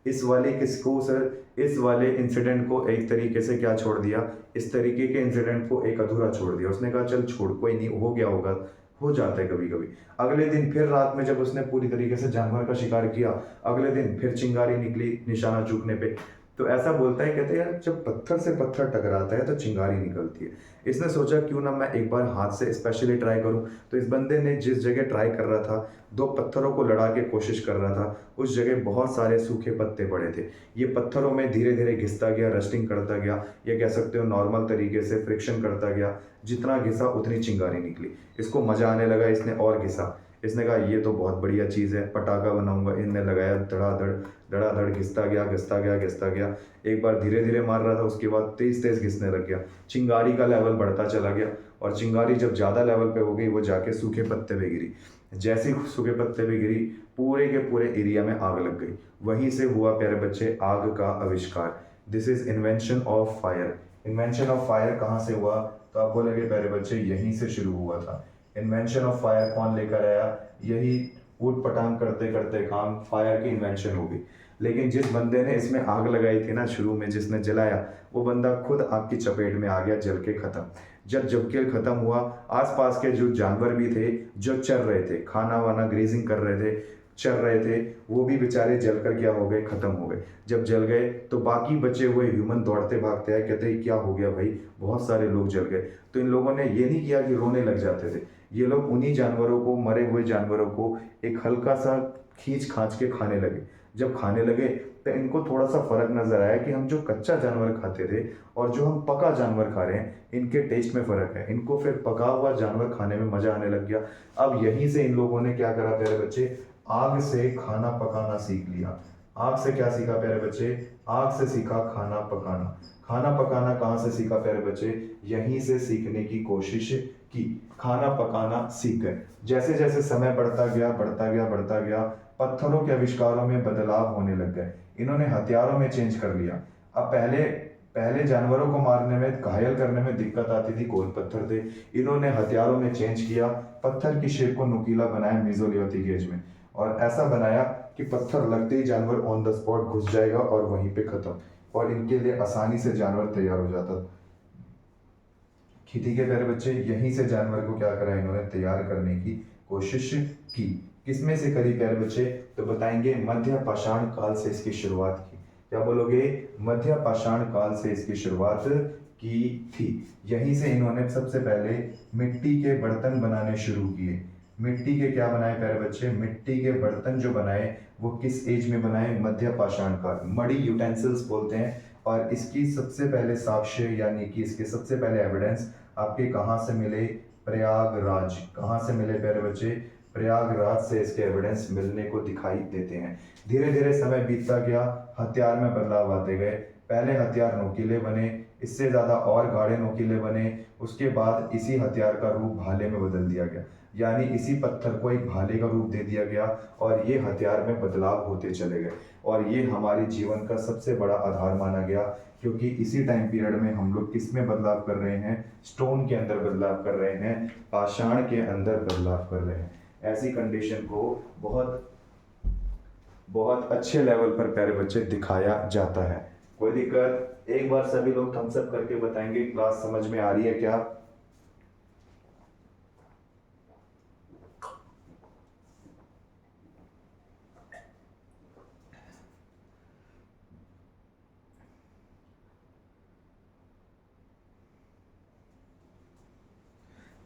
इस वाले किसको सर, इस वाले इंसिडेंट को एक तरीके से क्या छोड़ दिया, इस तरीके के इंसिडेंट को एक अधूरा छोड़ दिया। उसने कहा चल छोड़, कोई नहीं, हो गया होगा, हो जाता है कभी कभी। अगले दिन फिर रात में जब उसने पूरी तरीके से जानवर का शिकार किया, अगले दिन फिर चिंगारी निकली निशाना चूकने पे। तो ऐसा बोलता है, कहते हैं यार जब पत्थर से पत्थर टकराता है तो चिंगारी निकलती है। इसने सोचा क्यों ना मैं एक बार हाथ से स्पेशली ट्राई करूं। तो इस बंदे ने जिस जगह ट्राई कर रहा था, दो पत्थरों को लड़ा के कोशिश कर रहा था, उस जगह बहुत सारे सूखे पत्ते पड़े थे। ये पत्थरों में धीरे धीरे घिसता गया, रस्टिंग करता गया, या कह सकते हो नॉर्मल तरीके से फ्रिक्शन करता गया। जितना घिसा उतनी चिंगारी निकली। इसको मजा आने लगा, इसने और घिसा। इसने कहा ये तो बहुत बढ़िया चीज़ है, पटाखा बनाऊंगा। इनने लगाया, धड़ाधड़ घिसता गया, घिसता गया, घिसता गया। एक बार धीरे धीरे मार रहा था, उसके बाद तेज तेज घिसने लग गया। चिंगारी का लेवल बढ़ता चला गया, और चिंगारी जब ज़्यादा लेवल पे हो गई, वो जाके सूखे पत्ते पे गिरी। जैसे ही सूखे पत्ते पे गिरी, पूरे के पूरे एरिया में आग लग गई। वहीं से हुआ प्यारे बच्चे आग का आविष्कार। This is invention of fire. Invention of fire कहाँ से हुआ? तो आप बोलेंगे प्यारे बच्चे यहीं से शुरू हुआ था। इन्वेंशन ऑफ फायर कौन लेकर आया? यही ऊट पटांग करते करते काम फायर की इन्वेंशन हो गई। लेकिन जिस बंदे ने इसमें आग लगाई थी ना शुरू में, जिसने जलाया, वो बंदा खुद आग की चपेट में आ गया, जल के खत्म। जब के खत्म हुआ, आसपास के जो जानवर भी थे जो चर रहे थे, खाना वाना ग्रेजिंग कर रहे थे, चल रहे थे, वो भी बेचारे जलकर क्या हो गए, खत्म हो गए। जब जल गए तो बाकी बचे हुए ह्यूमन दौड़ते भागते आए, कहते हैं क्या हो गया भाई, बहुत सारे लोग जल गए। तो इन लोगों ने ये नहीं किया कि रोने लग जाते थे, ये लोग उन्हीं जानवरों को, मरे हुए जानवरों को एक हल्का सा खींच खांच के खाने लगे। जब खाने लगे तो इनको थोड़ा सा फर्क नजर आया कि हम जो कच्चा जानवर खाते थे और जो हम पका जानवर खा रहे हैं, इनके टेस्ट में फर्क है। इनको फिर पका हुआ जानवर खाने में मजा आने लग गया। अब यहीं से इन लोगों ने क्या करा प्यारे बच्चे, आग से खाना पकाना सीख लिया। आग से क्या सीखा प्यारे बच्चे? आग से सीखा खाना पकाना। खाना पकाना कहाँ से सीखा प्यारे बच्चे? यहीं से सीखने की कोशिश की, खाना पकाना सीख गए। जैसे जैसे समय बढ़ता गया, बढ़ता गया, बढ़ता गया, पत्थरों के आविष्कारों में बदलाव होने लग गए। इन्होंने हथियारों में चेंज कर लिया। अब पहले पहले जानवरों को मारने में, घायल करने में दिक्कत आती थी, गोल पत्थर थे। इन्होंने हथियारों में चेंज किया, पत्थर की शेप को नुकीला बनाया मेसोलियोथिक गेज में, और ऐसा बनाया कि पत्थर लगते ही जानवर ऑन द स्पॉट घुस जाएगा और वहीं पे खत्म, और इनके लिए आसानी से जानवर तैयार हो जाता। खेती के प्यारे बच्चे, यहीं से जानवर को क्या करा, इन्होंने तैयार करने की कोशिश की। किसमें से करी प्यारे बच्चे? तो बताएंगे मध्य पाषाण काल से इसकी शुरुआत की। क्या बोलोगे? मध्य पाषाण काल से इसकी शुरुआत की थी। यहीं से इन्होंने सबसे पहले मिट्टी के बर्तन बनाने शुरू किए। मिट्टी के क्या बनाए प्यारे बच्चे? मिट्टी के बर्तन जो बनाए वो किस एज में बनाए? मध्य पाषाण काल, मड़ी यूटेंसिल्स बोलते हैं। और इसकी सबसे पहले साक्ष्य, यानी कि इसके सबसे पहले एविडेंस आपके कहाँ से मिले? प्रयागराज। कहाँ से मिले प्यारे बच्चे? प्रयागराज से इसके एविडेंस मिलने को दिखाई देते हैं। धीरे धीरे समय बीतता गया, हथियार में बदलाव आते गए। पहले हथियार नोकीले बने, इससे ज़्यादा और गाढ़े नोकीले बने। उसके बाद इसी हथियार का रूप भाले में बदल दिया गया, यानी इसी पत्थर को एक भाले का रूप दे दिया गया, और ये हथियार में बदलाव होते चले गए। और ये हमारे जीवन का सबसे बड़ा आधार माना गया, क्योंकि इसी टाइम पीरियड में हम लोग किस में बदलाव कर रहे हैं? स्टोन के अंदर बदलाव कर रहे हैं, पाषाण के अंदर बदलाव कर रहे हैं। ऐसी कंडीशन को बहुत बहुत अच्छे लेवल पर प्यारे बच्चे दिखाया जाता है। कोई दिक्कत? एक बार सभी लोग थम्स अप करके बताएंगे क्लास समझ में आ रही है क्या?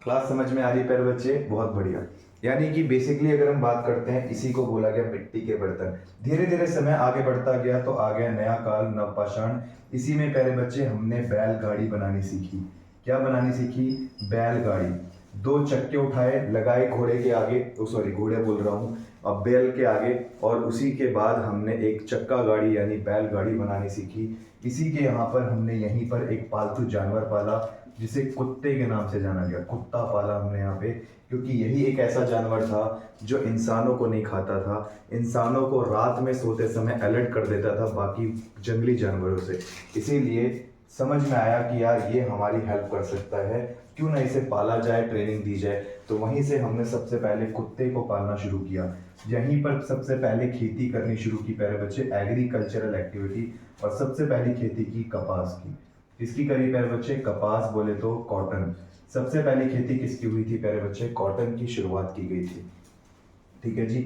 क्लास समझ में आ रही है प्यारे बच्चे? बहुत बढ़िया। यानी कि बेसिकली अगर हम बात करते हैं, इसी को बोला गया मिट्टी के बर्तन। धीरे धीरे समय आगे बढ़ता गया तो आ गया नया काल, नवपाषाण। इसी में प्यारे बच्चे हमने बैलगाड़ी बनानी सीखी। क्या बनानी सीखी? बैलगाड़ी। दो चक्के उठाए, लगाए घोड़े के आगे, सॉरी घोड़े बोल रहा हूँ, अब बैल के आगे, और उसी के बाद हमने एक चक्का गाड़ी यानी बैलगाड़ी बनानी सीखी। इसी के यहाँ पर हमने यहीं पर एक पालतू जानवर पाला, जिसे कुत्ते के नाम से जाना गया। कुत्ता पाला हमने यहाँ पे, क्योंकि यही एक ऐसा जानवर था जो इंसानों को नहीं खाता था, इंसानों को रात में सोते समय अलर्ट कर देता था बाकी जंगली जानवरों से। इसीलिए समझ में आया कि यार ये हमारी हेल्प कर सकता है, क्यों ना इसे पाला जाए, ट्रेनिंग दी जाए। तो वहीं से हमने सबसे पहले कुत्ते को पालना शुरू किया। यहीं पर सबसे पहले खेती करनी शुरू की प्यारे बच्चे, एग्रीकल्चरल एक्टिविटी। और सबसे पहली खेती की कपास की। किसकी करी प्यारे बच्चे? कपास बोले तो कॉटन। सबसे पहली खेती किसकी हुई थी प्यारे बच्चे? कॉटन की शुरुआत की गई थी। ठीक है जी।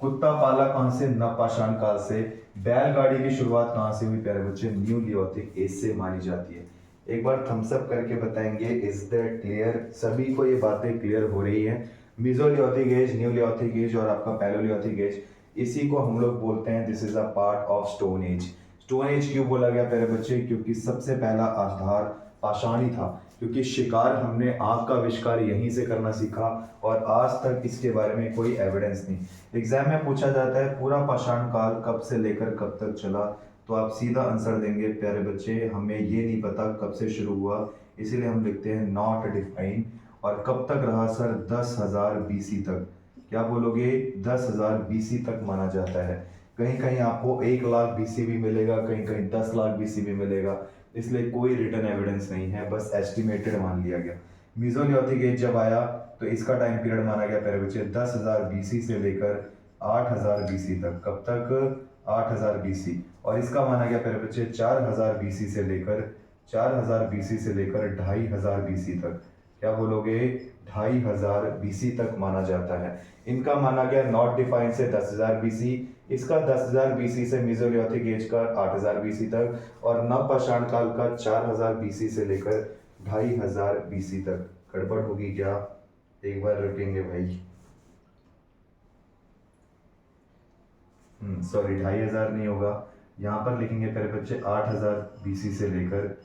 कुत्ता पाला कहां से? नवपाषाण काल से। बैलगाड़ी की शुरुआत कहां से हुई प्यारे बच्चे? न्यूलियोथिक एज से मानी जाती है। एक बार थम्स अप करके बताएंगे, इज दैट क्लियर? सभी को ये बातें क्लियर हो रही है? मीजोलियोथिक एज, न्यूलियोथिक एज और आपका पैलोलियोथिक एज, इसी को हम लोग बोलते हैं this is a part of stone age. Stone age क्यों बोला गया प्यारे बच्चे? क्योंकि सबसे पहला आधार पाषाण ही था। क्योंकि शिकार हमने आग का आविष्कार यहीं से करना सीखा और आज तक इसके बारे में कोई एविडेंस नहीं। एग्जाम में पूछा जाता है पूरा पाषाण काल कब से लेकर कब तक चला, तो आप सीधा आंसर देंगे प्यारे बच्चे, हमें ये नहीं पता कब से शुरू हुआ, इसीलिए हम लिखते हैं नॉट डिफाइन। और कब तक रहा सर? 10,000 BC तक। क्या बोलोगे? 10,000 BC तक माना जाता है। कहीं कहीं आपको 1 लाख BC भी मिलेगा, कहीं कहीं 10 लाख BC भी मिलेगा, इसलिए कोई रिटर्न एविडेंस नहीं है, बस एस्टिमेटेड मान लिया गया। मीजोलियोथिक एज जब आया तो इसका टाइम पीरियड माना गया प्यारे बच्चे 10,000 BC से लेकर 8,000 BC तक। कब तक? 8,000 BC। और इसका माना गया प्यारे बच्चे 4,000 BC से लेकर 2,500 BC तक। क्या बोलोगे? 2,500 BC तक माना जाता है। इनका माना गया नॉट डिफाइंड से 10,000 BC, इसका 10,000 BC से मीजोलियोथिक एज का 8,000 BC तक, और नवपाषाण काल का 4,000 BC से लेकर 2,500 BC तक। गड़बड़ होगी क्या? एक बार रुकेंगे भाई। सॉरी, 2,500 नहीं होगा, यहाँ पर लिखेंगे प्यारे बच्चे 8,000 BC से लेकर,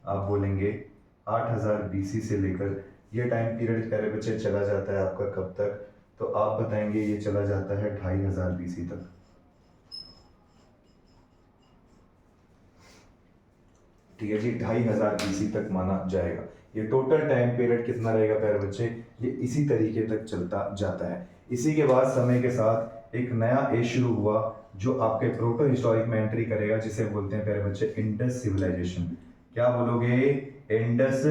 आप बोलेंगे 8,000 BC से लेकर, ये टाइम पीरियड प्यारे बच्चे चला जाता है आपका कब तक? तो आप बताएंगे ये चला जाता है 2,500 BC तक। ठीक है जी, 2,500 BC तक माना जाएगा। ये टोटल टाइम पीरियड कितना रहेगा प्यारे बच्चे? ये इसी तरीके तक चलता जाता है। इसी के बाद समय के साथ एक नया एज शुरू हुआ जो आपके प्रोटो हिस्टोरिक में एंट्री करेगा, जिसे बोलते हैं प्यारे बच्चे इंडस सिविलाइजेशन। क्या बोलोगे? इंडस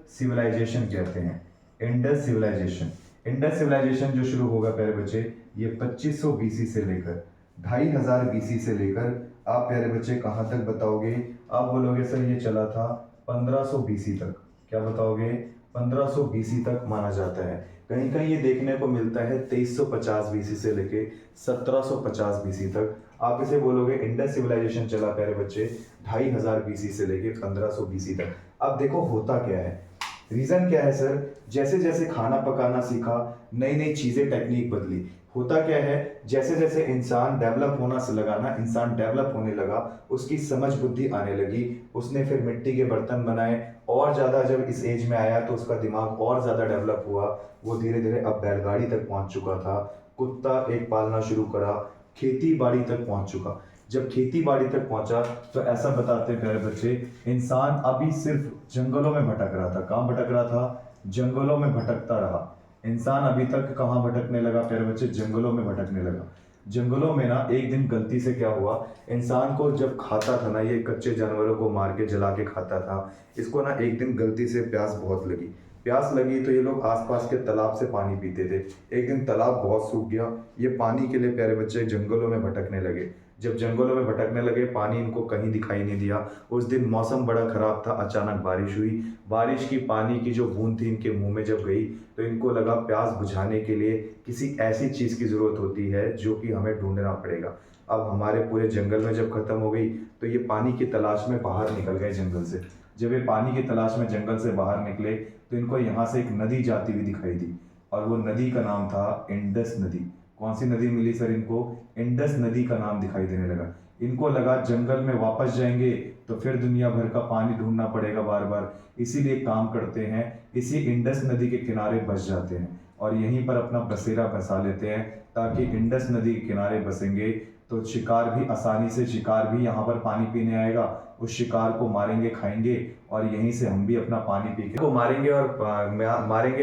सिविलाइजेशन कहते हैं। Indus civilisation. इंडस सिविलाइजेशन जो शुरू होगा प्यारे बच्चे, ये 2500 BC से लेकर 2,500 BC से लेकर आप प्यारे बच्चे कहाँ तक बताओगे? आप बोलोगे सर ये चला था 1500 BC तक। क्या बताओगे? 1500 BC तक माना जाता है। कहीं कहीं ये देखने को मिलता है 2350 BC से लेके 1750 BC तक। आप इसे बोलोगे इंडस सिविलाइजेशन चला प्यारे बच्चे 2,500 BC से लेके 1500 BC तक। अब देखो होता क्या है, रीजन क्या है सर? जैसे जैसे खाना पकाना सीखा, नई नई चीजें, टेक्निक बदली। होता क्या है, जैसे जैसे इंसान डेवलप होना से लगा ना, इंसान डेवलप होने लगा, उसकी समझ बुद्धि आने लगी, उसने फिर मिट्टी के बर्तन बनाए, और ज्यादा जब इस एज में आया तो उसका दिमाग और ज्यादा डेवलप हुआ। वो धीरे धीरे अब बैलगाड़ी तक पहुंच चुका था, कुत्ता एक पालना शुरू करा, खेती बाड़ी तक पहुंच चुका। जब खेती बाड़ी तक पहुंचा तो ऐसा बताते हैं प्यारे बच्चे, इंसान अभी सिर्फ जंगलों में भटक रहा था। कहाँ भटक रहा था? जंगलों में भटकता रहा। इंसान अभी तक कहाँ भटकने लगा प्यारे बच्चे? जंगलों में भटकने लगा। जंगलों में ना एक दिन गलती से क्या हुआ, इंसान को जब खाता था ना, ये कच्चे जानवरों को मार के जला के खाता था, इसको ना एक दिन गलती से प्यास बहुत लगी। प्यास लगी तो ये लोग आसपास के तालाब से पानी पीते थे। एक दिन तालाब बहुत सूख गया, ये पानी के लिए प्यारे बच्चे जंगलों में भटकने लगे। जब जंगलों में भटकने लगे, पानी इनको कहीं दिखाई नहीं दिया। उस दिन मौसम बड़ा खराब था, अचानक बारिश हुई। बारिश की पानी की जो बूंद थी इनके मुंह में जब गई तो इनको लगा प्यास बुझाने के लिए किसी ऐसी चीज़ की ज़रूरत होती है जो कि हमें ढूंढना पड़ेगा। अब हमारे पूरे जंगल में जब ख़त्म हो गई तो ये पानी की तलाश में बाहर निकल गए जंगल से। जब ये पानी की तलाश में जंगल से बाहर निकले तो इनको यहाँ से एक नदी जाती हुई दिखाई दी, और वो नदी का नाम था इंडस नदी। कौन सी नदी मिली सर इनको? इंडस नदी का नाम दिखाई देने लगा। इनको लगा जंगल में वापस जाएंगे तो फिर दुनिया भर का पानी ढूंढना पड़ेगा बार बार, इसीलिए काम करते हैं, इसी इंडस नदी के किनारे बस जाते हैं और यहीं पर अपना बसेरा बसा लेते हैं, ताकि इंडस नदी के किनारे बसेंगे तो शिकार भी आसानी से, शिकार भी यहाँ पर पानी पीने आएगा, उस शिकार को मारेंगे, खाएंगे, और यहीं से हम भी अपना पानी पी के को मारेंगे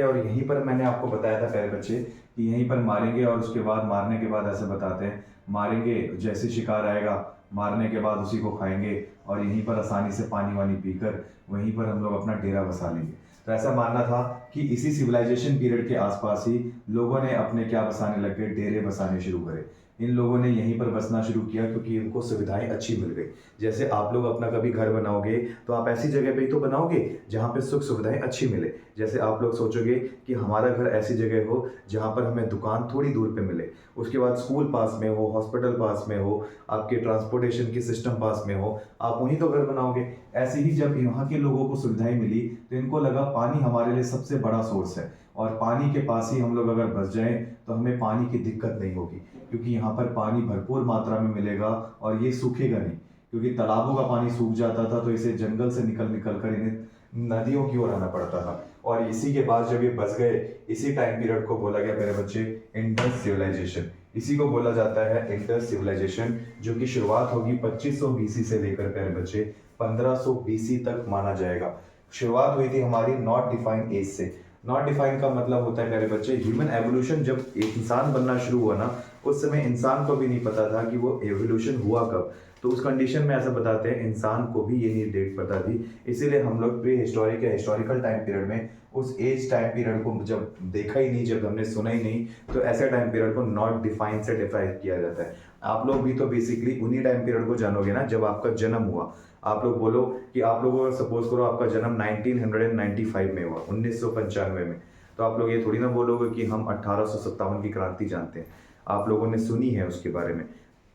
और यहीं पर मैंने आपको बताया था प्यारे बच्चे कि यहीं पर मारेंगे, और उसके बाद मारने के बाद ऐसे बताते हैं, मारेंगे जैसे शिकार आएगा, मारने के बाद उसी को खाएंगे और यहीं पर आसानी से पानी वानी पीकर वहीं पर हम लोग अपना डेरा बसा लेंगे। तो ऐसा मानना था कि इसी सिविलाइजेशन पीरियड के आसपास ही लोगों ने अपने क्या बसाने लगे, डेरे बसाने शुरू करे। इन लोगों ने यहीं पर बसना शुरू किया क्योंकि इनको सुविधाएं अच्छी मिल गई। जैसे आप लोग अपना कभी घर बनाओगे तो आप ऐसी जगह पे ही तो बनाओगे जहाँ पे सुख सुविधाएं अच्छी मिले। जैसे आप लोग सोचोगे कि हमारा घर ऐसी जगह हो जहाँ पर हमें दुकान थोड़ी दूर पे मिले, उसके बाद स्कूल पास में हो, हॉस्पिटल पास में हो, आपके ट्रांसपोर्टेशन की सिस्टम पास में हो, आप वहीं तो घर बनाओगे। ऐसे ही जब यहाँ के लोगों को सुविधाएं मिली तो इनको लगा पानी हमारे लिए सबसे बड़ा सोर्स है और पानी के पास ही हम लोग अगर बस जाएं तो हमें पानी की दिक्कत नहीं होगी, क्योंकि यहाँ पर पानी भरपूर मात्रा में मिलेगा और ये सूखेगा नहीं। क्योंकि तालाबों का पानी सूख जाता था तो इसे जंगल से निकल निकल कर इन्हें नदियों की ओर आना पड़ता था। और इसी के बाद जब ये बस गए, इसी टाइम पीरियड को बोला गया मेरे बच्चे इंडस सिविलाइजेशन। इसी को बोला जाता है इंडस सिविलाइजेशन, जो कि शुरुआत होगी 2500 बीसी से लेकर प्यारे बच्चे 1500 बीसी तक माना जाएगा। शुरुआत हुई थी हमारी नॉट डिफाइंड एज से। नॉट डिफाइंड का मतलब होता है प्यारे बच्चे, ह्यूमन एवोल्यूशन जब एक इंसान बनना शुरू हुआ ना, उस समय इंसान को भी नहीं पता था कि वो एवोल्यूशन हुआ कब। तो उस कंडीशन में ऐसा बताते हैं इंसान को भी ये नहीं डेट पता थी, इसीलिए हम लोग प्री हिस्टोरिक या हिस्टोरिकल टाइम पीरियड में उस एज टाइम पीरियड को जब देखा ही नहीं, जब हमने सुना ही नहीं, तो ऐसे टाइम पीरियड को नॉट डिफाइंड से डिफाइन किया जाता है। आप लोग भी तो बेसिकली उन्हीं टाइम पीरियड को जानोगे ना जब आपका जन्म हुआ। आप लोग बोलो कि आप लोगों को सपोज करो आपका जन्म 1995 में हुआ, 1995 में, तो आप लोग ये थोड़ी ना बोलोगे कि हम 1857 की क्रांति जानते हैं। आप लोगों ने सुनी है उसके बारे में,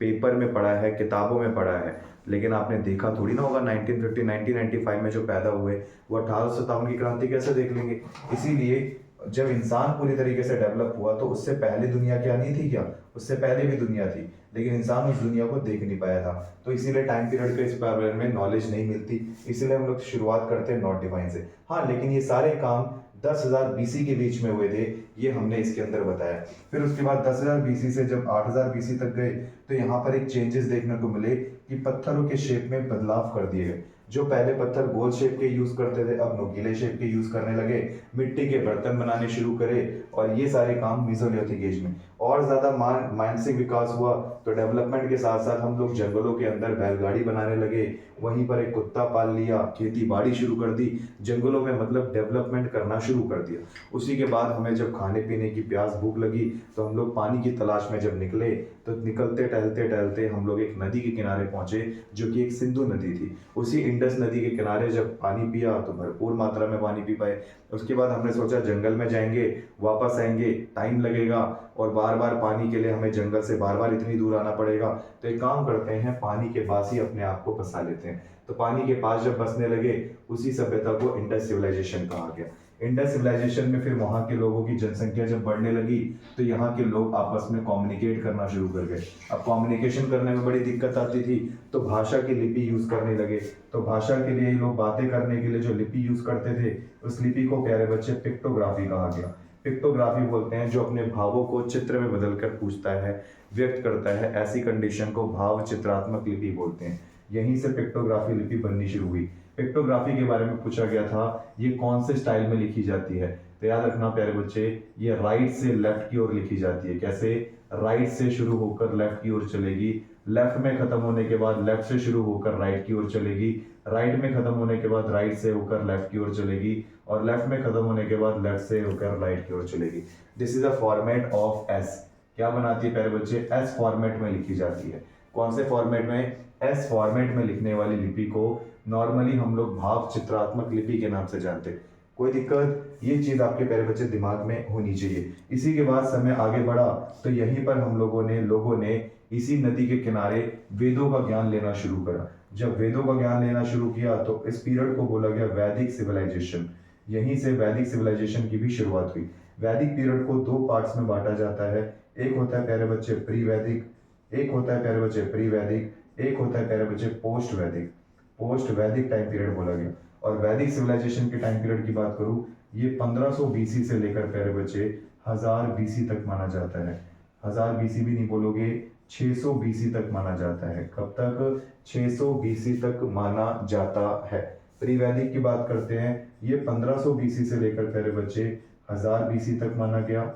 पेपर में पढ़ा है, किताबों में पढ़ा है, लेकिन आपने देखा थोड़ी ना होगा। 1950 1995 में जो पैदा हुए वो 1857 की क्रांति कैसे देख लेंगे। इसीलिए जब इंसान पूरी तरीके से डेवलप हुआ तो उससे पहले दुनिया क्या नहीं थी क्या, उससे पहले भी दुनिया थी, लेकिन इंसान उस दुनिया को देख नहीं पाया था। तो इसीलिए टाइम पीरियड के इस बारे में नॉलेज नहीं मिलती, इसीलिए हम लोग शुरुआत करते हैं नॉट डिफाइन से। हाँ, लेकिन ये सारे काम 10,000 बीसी के बीच में हुए थे, ये हमने इसके अंदर बताया। फिर उसके बाद 10,000 बीसी से जब 8,000 बीसी तक गए तो यहाँ पर एक चेंजेस देखने को मिले कि पत्थरों के शेप में बदलाव कर दिए गए। जो पहले पत्थर गोल शेप के यूज करते थे अब नुकीले शेप के यूज करने लगे, मिट्टी के बर्तन बनाने शुरू करे, और ये सारे काम मेसोलिथिक एज में। और ज्यादा मानसिक विकास हुआ तो डेवलपमेंट के साथ साथ हम लोग जंगलों के अंदर बैलगाड़ी बनाने लगे, वहीं पर एक कुत्ता पाल लिया, खेती बाड़ी शुरू कर दी, जंगलों में मतलब डेवलपमेंट करना शुरू कर दिया। उसी के बाद हमें जब खाने पीने की प्यास भूख लगी तो हम लोग पानी की तलाश में जब निकले, तो निकलते टहलते टहलते हम लोग एक नदी के किनारे पहुंचे जो कि एक सिंधु नदी थी। उसी इंडस नदी के किनारे जब पानी पिया तो भरपूर मात्रा में पानी पी पाए। उसके बाद हमने सोचा जंगल में जाएंगे, वापस आएंगे, टाइम लगेगा और बार बार पानी के लिए हमें जंगल से बार बार इतनी दूर आना पड़ेगा, तो एक काम करते हैं पानी के पास ही अपने आप को बसा लेते हैं। तो पानी के पास जब बसने लगे उसी सभ्यता को इंडस सिविलाइजेशन कहा गया। इंडस सिविलाइजेशन में फिर वहाँ के लोगों की जनसंख्या जब बढ़ने लगी तो यहाँ के लोग आपस में कम्युनिकेट करना शुरू कर गए। अब कम्युनिकेशन करने में बड़ी दिक्कत आती थी तो भाषा की लिपि यूज करने लगे। तो भाषा के लिए लोग बातें करने के लिए जो लिपि यूज करते थे उस लिपि को प्यारे बच्चे पिक्टोग्राफी कहा गया। पिक्टोग्राफी बोलते हैं जो अपने भावों को चित्र में बदल कर पूछता है, व्यक्त करता है, ऐसी कंडीशन को भाव चित्रात्मक लिपि बोलते हैं। यहीं से पिक्टोग्राफी लिपि बननी शुरू हुई। पिक्टोग्राफी के बारे में पूछा गया था ये कौन से स्टाइल में लिखी जाती है, तो याद रखना प्यारे बच्चे ये राइट से लेफ्ट की ओर लिखी जाती है। कैसे? राइट से शुरू होकर लेफ्ट की ओर चलेगी, लेफ्ट में खत्म होने के बाद लेफ्ट से शुरू होकर राइट की ओर चलेगी, राइट में खत्म होने के बाद राइट से होकर लेफ्ट की ओर चलेगी, और लेफ्ट में खत्म होने के बाद लेफ्ट से होकर राइट की ओर चलेगी। This is a format of S. क्या बनाती है प्यारे बच्चे? एस फॉर्मेट में लिखी जाती है। कौन से फॉर्मेट में? एस फॉर्मेट में लिखने वाली लिपि को नॉर्मली हम लोग भाव चित्रात्मक लिपि के नाम से जानते हैं। कोई दिक्कत? ये चीज आपके प्यारे बच्चे दिमाग में होनी चाहिए। इसी के बाद समय आगे बढ़ा तो यहीं पर हम लोगों ने इसी नदी के किनारे वेदों का ज्ञान लेना शुरू करा। जब वेदों का ज्ञान लेना शुरू किया तो इस पीरियड को बोला गया वैदिक सिविलाइजेशन। यहीं से वैदिक सिविलाइजेशन की भी शुरुआत हुई। वैदिक पीरियड को दो पार्ट्स में बांटा जाता है। एक होता है प्यारे बच्चे प्री वैदिक, एक होता है प्यारे बच्चे प्री वैदिक, एक होता है प्यारे बच्चे पोस्ट वैदिक। पोस्ट वैदिक टाइम पीरियड बोला गया। और वैदिक सिविलाइजेशन के टाइम पीरियड की बात करूं, ये 1500 बीसी से लेकर प्यारे बच्चे 1000 बीसी तक माना जाता है। 1000 बीसी भी नहीं बोलोगे, 600 बीसी तक माना जाता है। कब तक? 600 बीसी तक माना जाता है। प्री वैदिक की बात करते हैं, ये 1500 बीसी से लेकर प्यारे बच्चे 1000 बीसी तक माना गया,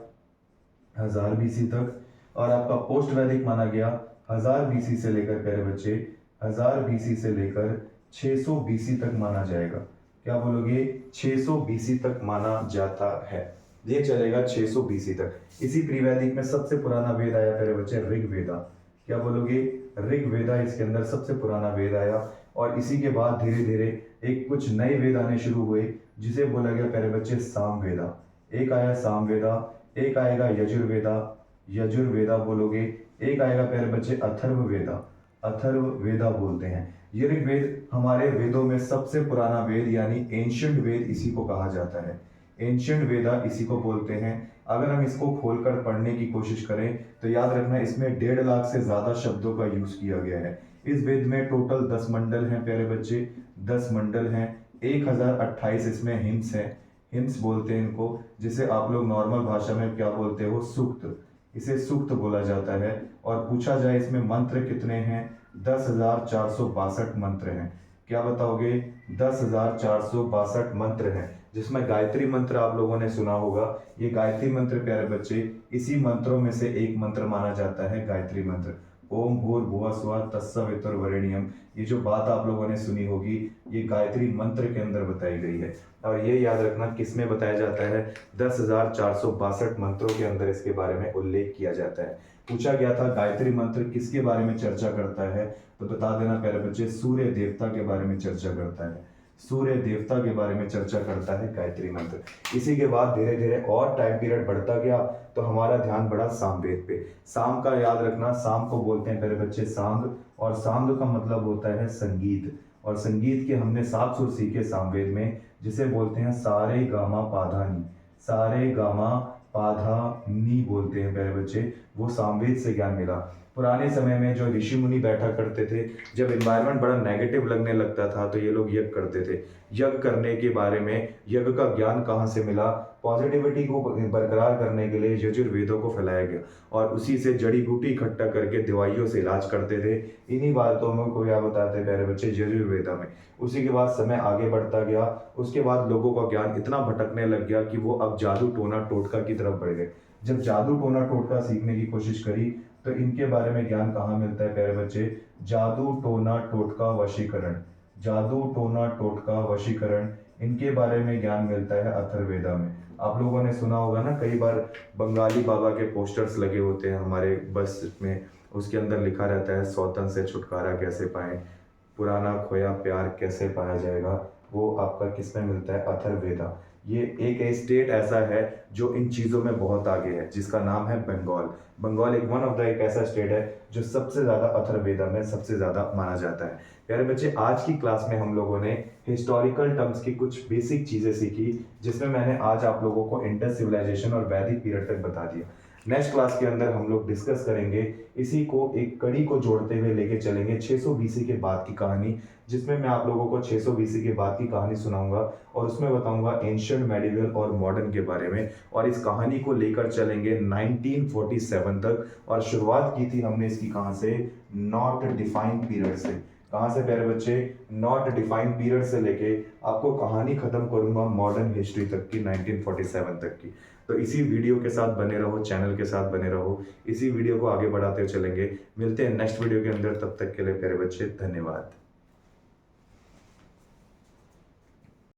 1000 बीसी तक। और आपका पोस्ट वैदिक माना गया 1000 बीसी से लेकर प्यारे बच्चे 1000 बीसी से लेकर 600 बीसी तक माना जाएगा। क्या बोलोगे? 600 बीसी तक माना जाता है। ये चलेगा 600 बीसी तक। इसी त्रिवैदिक में सबसे पुराना वेद आया प्यारे बच्चे, ऋग्वेदा। क्या बोलोगे? ऋग्वेदा इसके अंदर सबसे पुराना वेद आया। और इसी के बाद धीरे धीरे एक कुछ नए वेद आने शुरू हुए, जिसे बोला गया प्यारे बच्चे सामवेदा। एक आया सामवेदा, एक आएगा यजुर्वेदा, यजुर्वेदा बोलोगे। एक आएगा प्यारे बच्चे अथर्ववेदा, अथर्ववेदा बोलते हैं। ये ऋग्वेद हमारे वेदों में सबसे पुराना वेद यानी एंशियंट वेद इसी को कहा जाता है। एंशियंट वेदा इसी को बोलते हैं। अगर हम इसको खोलकर पढ़ने की कोशिश करें तो याद रखना इसमें 1.5 लाख से ज्यादा शब्दों का यूज किया गया है। इस वेद में टोटल 10 मंडल हैं प्यारे बच्चे, 10 मंडल हैं। 1028 इसमें हिम्स है, हिम्स बोलते हैं इनको, जिसे आप लोग नॉर्मल भाषा में क्या बोलते हो? सूक्त। इसे सूक्त बोला जाता है। और पूछा जाए इसमें मंत्र कितने हैं? 10,462 मंत्र हैं। क्या बताओगे? 10,462 मंत्र हैं, जिसमें गायत्री मंत्र आप लोगों ने सुना होगा। ये गायत्री मंत्र प्यारे बच्चे इसी मंत्रों में से एक मंत्र माना जाता है, गायत्री मंत्र। ओम भूर्भुवः स्वः तत्सवितुर्वरेण्यम। ये जो बात आप लोगों ने सुनी होगी, ये गायत्री मंत्र के अंदर बताई गई है। और ये याद रखना किसमें बताया जाता है? 10,462 मंत्रों के अंदर इसके बारे में उल्लेख किया जाता है। पूछा गया था गायत्री मंत्र किसके बारे में चर्चा करता है, तो बता देना प्यारे बच्चे, सूर्य देवता के बारे में चर्चा करता है। सूर्य देवता के बारे में चर्चा करता है गायत्री मंत्र। इसी के बाद धीरे धीरे और टाइम पीरियड बढ़ता गया, तो हमारा ध्यान बढ़ा सामवेद पे। साम का याद रखना, साम को बोलते हैं प्यारे बच्चे सांग, और सांग का मतलब होता है संगीत। और संगीत के हमने 7 सुर सीखे सामवेद में, जिसे बोलते हैं सारे गामा पाधा नी। सारे गामा पाधा नी बोलते हैं प्यारे बच्चे, वो सामवेद से ज्ञान मिला। पुराने समय में जो ऋषि मुनि बैठा करते थे, जब एनवायरनमेंट बड़ा नेगेटिव लगने लगता था तो ये लोग यज्ञ करते थे। यज्ञ करने के बारे में, यज्ञ का ज्ञान कहाँ से मिला? पॉजिटिविटी को बरकरार करने के लिए यजुर्वेदों को फैलाया गया, और उसी से जड़ी बूटी इकट्ठा करके दवाइयों से इलाज करते थे। इन्हीं बातों में को क्या बताते हैं प्यारे बच्चे? यजुर्वेदा में। उसी के बाद समय आगे बढ़ता गया, उसके बाद लोगों का ज्ञान इतना भटकने लग गया कि वो अब जादू टोना टोटका की तरफ बढ़ गए। जब जादू टोना टोटका सीखने की कोशिश करी, तो इनके बारे में ज्ञान कहाँ मिलता है प्यारे बच्चे? जादू टोना टोटका वशीकरण, जादू टोना टोटका वशीकरण, इनके बारे में ज्ञान मिलता है अथर्ववेदा में। आप लोगों ने सुना होगा ना, कई बार बंगाली बाबा के पोस्टर्स लगे होते हैं हमारे बस में, उसके अंदर लिखा रहता है सौतन से छुटकारा कैसे पाएं, पुराना खोया प्यार कैसे पाया जाएगा। वो आपका किस में मिलता है? अथर्ववेदा। ये एक स्टेट ऐसा है जो इन चीज़ों में बहुत आगे है, जिसका नाम है बंगाल। बंगाल एक वन ऑफ द एक ऐसा स्टेट है जो सबसे ज़्यादा अथर्ववेदा में सबसे ज़्यादा माना जाता है। प्यारे बच्चे, आज की क्लास में हम लोगों ने हिस्टोरिकल टर्म्स की कुछ बेसिक चीज़ें सीखी, जिसमें मैंने आज आप लोगों को इंडस सिविलाइजेशन और वैदिक पीरियड तक बता दिया। नेक्स्ट क्लास के अंदर हम लोग डिस्कस करेंगे, इसी को एक कड़ी को जोड़ते हुए लेके चलेंगे 600 बीसी के बाद की कहानी, जिसमें मैं आप लोगों को 600 बीसी के बाद की कहानी सुनाऊंगा, और उसमें बताऊंगा एंशिएंट, मेडिवल और मॉडर्न के बारे में। और इस कहानी को लेकर चलेंगे 1947 तक, और शुरुआत की थी हमने इसकी कहाँ से? नॉट डिफाइंड पीरियड से। कहाँ से प्यारे बच्चे? नॉट डिफाइंड पीरियड से लेके आपको कहानी खत्म करूंगा मॉडर्न हिस्ट्री तक की, 1947 तक की। तो इसी वीडियो के साथ बने रहो, चैनल के साथ बने रहो, इसी वीडियो को आगे बढ़ाते चलेंगे। मिलते हैं नेक्स्ट वीडियो के अंदर, तब तक के लिए प्यारे बच्चे धन्यवाद।